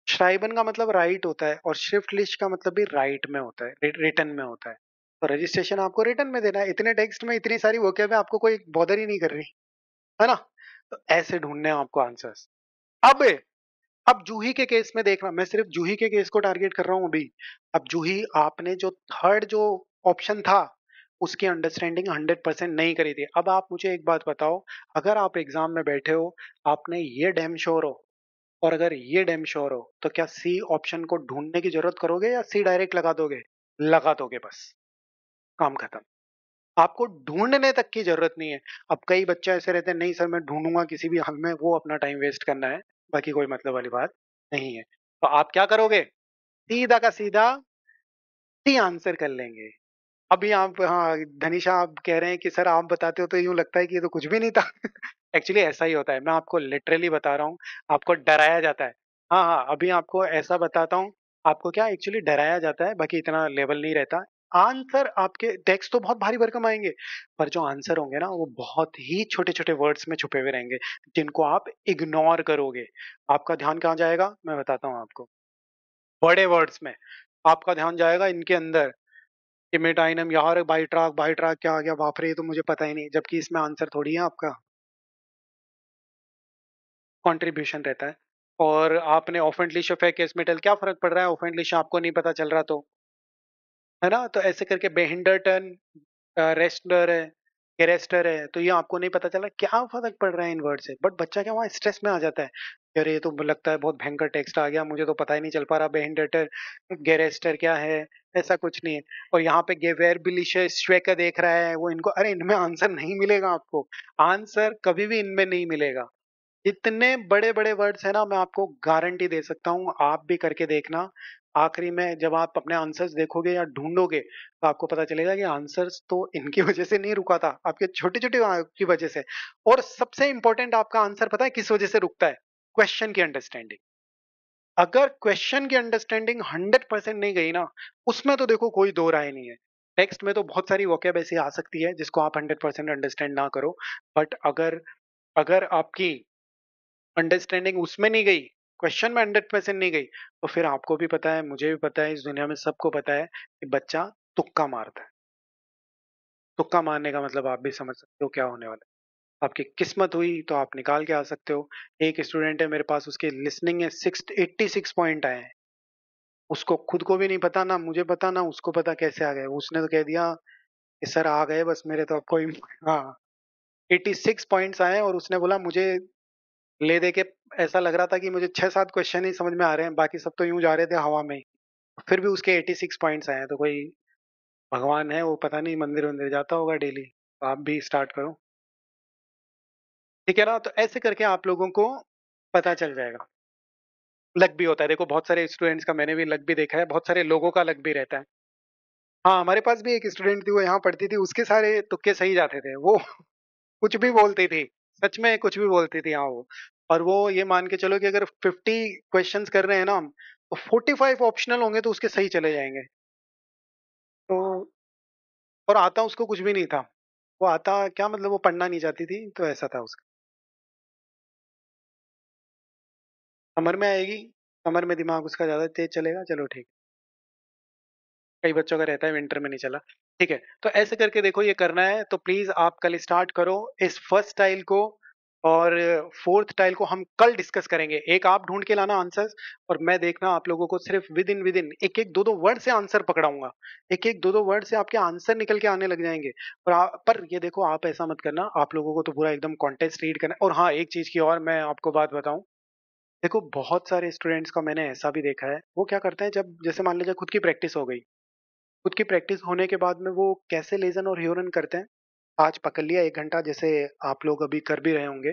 श्राइबन का मतलब राइट होता है, और श्रिफ्टलिश का मतलब भी राइट में होता है, रिटर्न में होता है, तो रजिस्ट्रेशन आपको रिटर्न में देना है। इतने टेक्स्ट में इतनी सारी वोकैब है, आपको कोई बॉदर ही नहीं कर रही, है ना? तो ऐसे ढूंढने हैं आपको आंसर्स। अब अब जूही के केस में देखना, मैं सिर्फ जूही के केस को टारगेट कर रहा हूं अभी। अब जूही आपने जो थर्ड जो ऑप्शन था, उसकी अंडरस्टैंडिंग 100% नहीं करी थी। अब आप मुझे एक बात बताओ, अगर आप एग्जाम में बैठे हो, आपने ये डैम श्योर हो, और अगर ये डैम श्योर हो, तो क्या सी ऑप्शन को ढूंढने की जरूरत करोगे या सी डायरेक्ट लगा दोगे? लगा दोगे, बस काम खत्म। आपको ढूंढने तक की जरूरत नहीं है। अब कई बच्चे ऐसे रहते हैं, नहीं सर मैं ढूंढूंगा किसी भी हाल में, वो अपना टाइम वेस्ट करना है, बाकी कोई मतलब वाली बात नहीं है। तो आप क्या करोगे, सीधा का सीधा सी आंसर कर लेंगे। अभी आप, हाँ धनीशा, आप कह रहे हैं कि सर आप बताते हो तो यूं लगता है कि ये तो कुछ भी नहीं था। एक्चुअली ऐसा ही होता है, मैं आपको लिटरली बता रहा हूँ, आपको डराया जाता है। हाँ हाँ, अभी आपको ऐसा बताता हूँ, आपको क्या एक्चुअली डराया जाता है, बाकी इतना लेवल नहीं रहता। आंसर आपके टेक्स्ट तो बहुत भारी भरकम आएंगे, पर जो आंसर होंगे ना, वो बहुत ही छोटे छोटे वर्ड्स में छुपे हुए रहेंगे, जिनको आप इग्नोर करोगे। आपका ध्यान कहाँ जाएगा, मैं बताता हूँ आपको, बड़े वर्ड्स में आपका ध्यान जाएगा इनके अंदर, कि मेटाइनम यार, बाई ट्रैक क्या आ गया, बाप रे, ये तो मुझे पता ही नहीं, जबकि इसमें आंसर थोड़ी है आपका, कंट्रीब्यूशन रहता है। और आपने ऑफेंटलिश केस मेटल, क्या फर्क पड़ रहा है, ऑफेंटलिश आपको नहीं पता चल रहा तो, है ना? तो ऐसे करके बेहिंडरटन, रेस्टलर है, गेरेस्टर है, तो ये आपको नहीं पता चला, क्या फर्क पड़ रहा है इन वर्ड से, बट बच्चा क्या वहाँ स्ट्रेस में आ जाता है, अरे ये तो लगता है बहुत भयंकर टेक्स्ट आ गया, मुझे तो पता ही नहीं चल पा रहा बेहिंडरटर गेरेस्टर क्या है। ऐसा कुछ नहीं है। और यहाँ पे गेवेर बिलिशियस श्वेका देख रहा है वो, इनको, अरे इनमें आंसर नहीं मिलेगा आपको, आंसर कभी भी इनमें नहीं मिलेगा। इतने बड़े बड़े वर्ड्स है ना, मैं आपको गारंटी दे सकता हूँ, आप भी करके देखना। आखिरी में जब आप अपने आंसर्स देखोगे या ढूंढोगे, तो आपको पता चलेगा कि आंसर्स तो इनकी वजह से नहीं रुका था, आपके छोटे छोटे की वजह से। और सबसे इंपॉर्टेंट, आपका आंसर पता है किस वजह से रुकता है? क्वेश्चन की अंडरस्टैंडिंग। अगर क्वेश्चन की अंडरस्टैंडिंग 100% नहीं गई ना, उसमें तो देखो कोई दो राय नहीं है। टेक्स्ट में तो बहुत सारी वोकैब ऐसी आ सकती है जिसको आप 100% अंडरस्टैंड ना करो, बट अगर अगर आपकी अंडरस्टैंडिंग उसमें नहीं गई, क्वेश्चन में 100% नहीं गई, तो फिर आपको भी पता है, मुझे भी पता है, इस दुनिया में सबको पता है कि बच्चा तुक्का मारता है। तुक्का मारने का मतलब आप भी समझ सकते हो क्या होने वाला है। आपकी किस्मत हुई तो आप निकाल के आ सकते हो। एक स्टूडेंट है मेरे पास, उसके लिसनिंग में 86 पॉइंट आए हैं। उसको खुद को भी नहीं पता, ना मुझे पता, ना उसको पता कैसे आ गए। उसने तो कह दिया कि सर आ गए बस मेरे, तो अब कोई हाँ, 86 पॉइंट्स आए और उसने बोला मुझे ले दे के ऐसा लग रहा था कि मुझे 6-7 क्वेश्चन ही समझ में आ रहे हैं, बाकी सब तो यूं जा रहे थे हवा में ही। फिर भी उसके 86 पॉइंट्स आए हैं, तो कोई भगवान है, वो पता नहीं मंदिर वंदिर जाता होगा डेली। तो आप भी स्टार्ट करो, ठीक है ना? तो ऐसे करके आप लोगों को पता चल जाएगा। लक भी होता है, देखो बहुत सारे स्टूडेंट्स का मैंने भी लक भी देखा है, बहुत सारे लोगों का लक भी रहता है। हाँ, हमारे पास भी एक स्टूडेंट थी, वो यहाँ पढ़ती थी, उसके सारे तुक्के सही जाते थे। वो कुछ भी बोलती थी, सच में कुछ भी बोलती थी हाँ वो। और वो ये मान के चलो कि अगर 50 क्वेश्चंस कर रहे हैं ना हम, तो 45 ऑप्शनल होंगे तो उसके सही चले जाएंगे। तो और आता उसको कुछ भी नहीं था। वो आता क्या मतलब, वो पढ़ना नहीं चाहती थी, तो ऐसा था उसका। समर में आएगी, समर में दिमाग उसका ज्यादा तेज चलेगा, चलो ठीक। कई बच्चों का रहता है विंटर में नहीं चला। ठीक है, तो ऐसे करके देखो ये करना है, तो प्लीज आप कल स्टार्ट करो इस फर्स्ट टाइल को। और फोर्थ टाइल को हम कल डिस्कस करेंगे। एक आप ढूंढ के लाना आंसर्स, और मैं देखना आप लोगों को सिर्फ विद इन एक एक दो दो वर्ड से आंसर पकड़ाऊंगा। एक एक दो दो वर्ड से आपके आंसर निकल के आने लग जाएंगे। पर ये देखो, आप ऐसा मत करना, आप लोगों को तो पूरा एकदम कॉन्टेस्ट रीड करना है। और हाँ, एक चीज की और मैं आपको बात बताऊं। देखो बहुत सारे स्टूडेंट्स का मैंने ऐसा भी देखा है, वो क्या करते हैं, जब जैसे मान लीजिए खुद की प्रैक्टिस हो गई, खुद की प्रैक्टिस होने के बाद में वो कैसे लेजन और ह्यूरन करते हैं। आज पकड़ लिया 1 घंटा, जैसे आप लोग अभी कर भी रहे होंगे।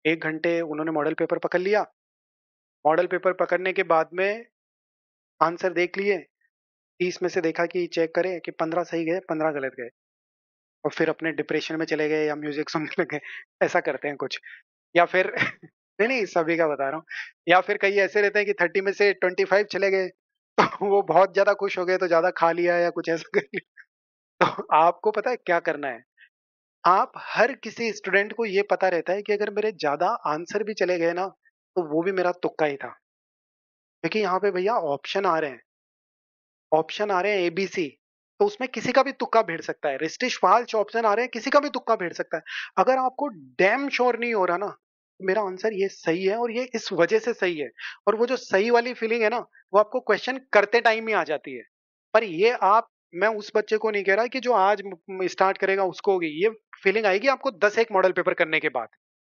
1 घंटे उन्होंने मॉडल पेपर पकड़ लिया। मॉडल पेपर पकड़ने के बाद में आंसर देख लिए। 30 में से देखा कि चेक करें कि 15 सही गए, 15 गलत गए। और फिर अपने डिप्रेशन में चले गए या म्यूजिक सुनने लगे। ऐसा करते हैं कुछ। या फिर नहीं नहीं, सभी का बता रहा हूँ। या फिर कई ऐसे रहते हैं कि 30 में से 25 चले गए। तो वो बहुत ज्यादा खुश हो गए, तो ज्यादा खा लिया या कुछ ऐसा कर लिया। तो आपको पता है क्या करना है। आप हर किसी स्टूडेंट को ये पता रहता है कि अगर मेरे ज्यादा आंसर भी चले गए ना, तो वो भी मेरा तुक्का ही था। क्योंकि यहाँ पे भैया ऑप्शन आ रहे हैं, ऑप्शन आ रहे हैं एबीसी। तो उसमें किसी का भी तुक्का भिड़ सकता है। रिस्टिश फाल्स ऑप्शन आ रहे हैं, किसी का भी तुक्का भिड़ सकता है। अगर आपको डैम श्योर नहीं हो रहा ना, तो मेरा आंसर ये सही है और ये इस वजह से सही है। और वो जो सही वाली फीलिंग है ना, वो आपको क्वेश्चन करते टाइम ही आ जाती है। पर ये आप, मैं उस बच्चे को नहीं कह रहा कि जो आज स्टार्ट करेगा उसको होगी ये फीलिंग, आएगी आपको 10 एक मॉडल पेपर करने के बाद।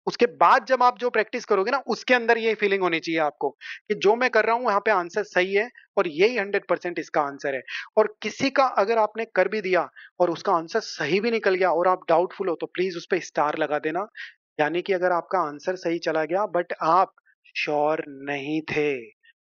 उसके बाद जब आप जो प्रैक्टिस करोगे ना, उसके अंदर ये फीलिंग होनी चाहिए आपको कि जो मैं कर रहा हूं यहाँ पे आंसर सही है, और यही 100% इसका आंसर है। और किसी का अगर आपने कर भी दिया और उसका आंसर सही भी निकल गया और आप डाउटफुल हो, तो प्लीज उस पर स्टार लगा देना। यानी कि अगर आपका आंसर सही चला गया बट आप श्योर नहीं थे,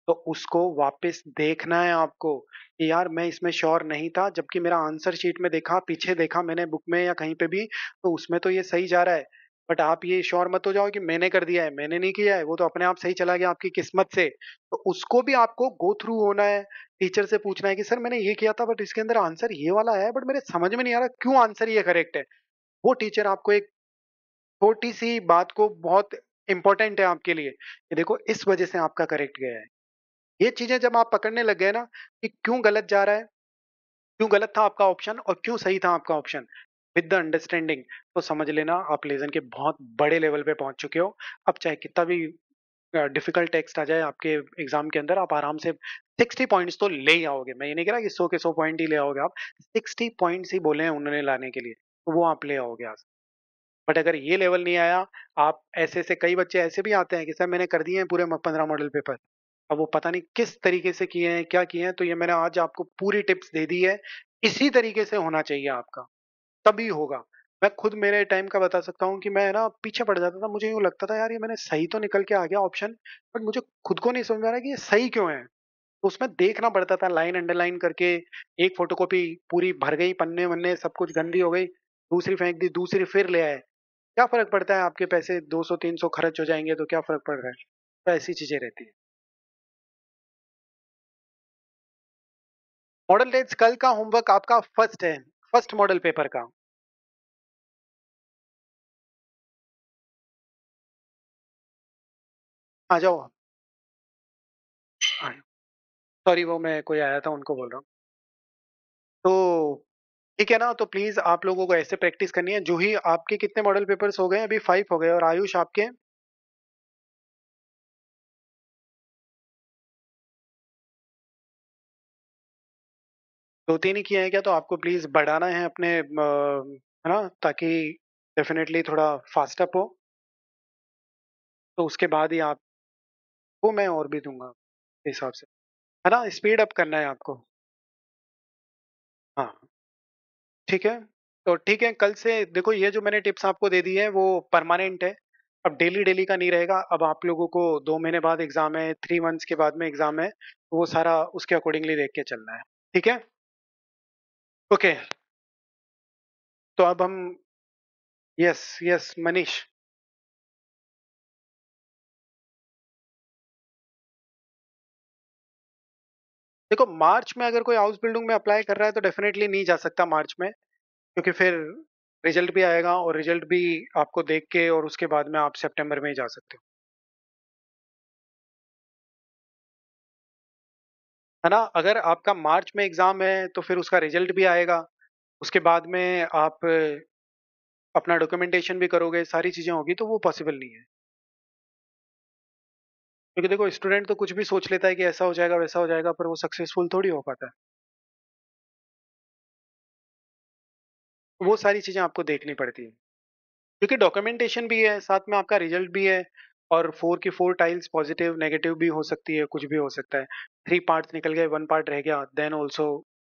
तो उसको वापस देखना है आपको कि यार मैं इसमें श्योर नहीं था, जबकि मेरा आंसर शीट में देखा, पीछे देखा मैंने बुक में या कहीं पे भी, तो उसमें तो ये सही जा रहा है। बट आप ये श्योर मत हो जाओ कि मैंने कर दिया है, मैंने नहीं किया है, वो तो अपने आप सही चला गया आपकी किस्मत से। तो उसको भी आपको गो थ्रू होना है। टीचर से पूछना है कि सर मैंने ये किया था बट इसके अंदर आंसर ये वाला है, बट मेरे समझ में नहीं आ रहा क्यों आंसर ये करेक्ट है। वो टीचर आपको एक छोटी सी बात को बहुत इंपॉर्टेंट है आपके लिए कि देखो इस वजह से आपका करेक्ट गया है। ये चीजें जब आप पकड़ने लग गए ना कि क्यों गलत जा रहा है, क्यों गलत था आपका ऑप्शन और क्यों सही था आपका ऑप्शन, विद द अंडरस्टैंडिंग, तो समझ लेना आप लेजन के बहुत बड़े लेवल पे पहुंच चुके हो। अब चाहे कितना भी डिफिकल्ट टेक्स्ट आ जाए आपके एग्जाम के अंदर, आप आराम से 60 पॉइंट्स तो ले ही आओगे। मैं ये नहीं कह रहा कि 100 के 100 पॉइंट ही ले आओगे आप। 60 पॉइंट्स ही बोले हैं उन्होंने लाने के लिए, तो वो आप ले आओगे आज। बट अगर ये लेवल नहीं आया, आप ऐसे ऐसे कई बच्चे ऐसे भी आते हैं कि सर मैंने कर दिए हैं पूरे 15 मॉडल पेपर, अब वो पता नहीं किस तरीके से किए हैं, क्या किए हैं। तो ये मैंने आज आपको पूरी टिप्स दे दी है। इसी तरीके से होना चाहिए आपका, तभी होगा। मैं खुद मेरे टाइम का बता सकता हूँ कि मैं ना पीछे पड़ जाता था, मुझे यूँ लगता था यार ये मैंने सही तो निकल के आ गया ऑप्शन, बट मुझे खुद को नहीं समझ में आ रहा कि ये सही क्यों है। तो उसमें देखना पड़ता था लाइन अंडरलाइन करके। एक फोटोकॉपी पूरी भर गई, पन्ने वन्ने सब कुछ गंदी हो गई, दूसरी फेंक दी, दूसरी फिर ले आए। क्या फर्क पड़ता है, आपके पैसे 200-300 खर्च हो जाएंगे तो क्या फर्क पड़ रहा है। तो ऐसी चीजें रहती है। मॉडल टेस्ट कल का होमवर्क आपका फर्स्ट है, फर्स्ट मॉडल पेपर का। आ जाओ। सॉरी, वो मैं कोई आया था उनको बोल रहा हूँ। तो ठीक है ना, तो प्लीज आप लोगों को ऐसे प्रैक्टिस करनी है। जूही, आपके कितने मॉडल पेपर्स हो गए? अभी 5 हो गए। और आयुष आपके? 2-3 ही किए हैं क्या? तो आपको प्लीज बढ़ाना है अपने है ना, ताकि डेफिनेटली थोड़ा फास्ट अप हो। तो उसके बाद ही आपको मैं और भी दूंगा इस हिसाब से, है ना, स्पीड अप करना है आपको। हाँ, ठीक है। तो ठीक है, कल से देखो ये जो मैंने टिप्स आपको दे दी है वो परमानेंट है। अब डेली डेली का नहीं रहेगा। अब आप लोगों को 2 महीने बाद एग्जाम है, 3 मंथ्स के बाद में एग्जाम है, तो वो सारा उसके अकॉर्डिंगली देख के चलना है। ठीक है। ओके। तो अब हम, यस यस मनीष। देखो मार्च में अगर कोई हाउस बिल्डिंग में अप्लाई कर रहा है तो डेफिनेटली नहीं जा सकता मार्च में, क्योंकि फिर रिजल्ट भी आएगा और रिजल्ट भी आपको देख के और उसके बाद में आप सितंबर में ही जा सकते हो, है ना। अगर आपका मार्च में एग्जाम है तो फिर उसका रिजल्ट भी आएगा, उसके बाद में आप अपना डॉक्यूमेंटेशन भी करोगे, सारी चीजें होगी, तो वो पॉसिबल नहीं है। क्योंकि देखो स्टूडेंट तो कुछ भी सोच लेता है कि ऐसा हो जाएगा वैसा हो जाएगा, पर वो सक्सेसफुल थोड़ी हो पाता है। वो सारी चीजें आपको देखनी पड़ती है, क्योंकि डॉक्यूमेंटेशन भी है, साथ में आपका रिजल्ट भी है। और 4 की 4 टाइल्स पॉजिटिव नेगेटिव भी हो सकती है, कुछ भी हो सकता है। 3 पार्ट्स निकल गए, 1 पार्ट रह गया, देन ऑल्सो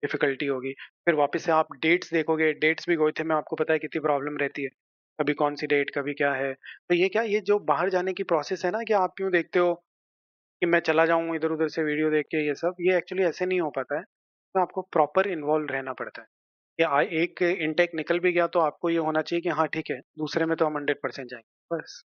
डिफिकल्टी होगी। फिर वापस से आप डेट्स देखोगे, डेट्स भी गए थे मैं, आपको पता है कितनी प्रॉब्लम रहती है, कभी कौन सी डेट, कभी क्या है। तो ये क्या, ये जो बाहर जाने की प्रोसेस है ना, कि आप क्यों देखते हो कि मैं चला जाऊं इधर उधर से वीडियो देख के, ये सब ये एक्चुअली ऐसे नहीं हो पाता है। तो आपको प्रॉपर इन्वॉल्व रहना पड़ता है। या एक इनटेक निकल भी गया तो आपको ये होना चाहिए कि हाँ ठीक है, दूसरे में तो हम 100% जाएंगे, बस।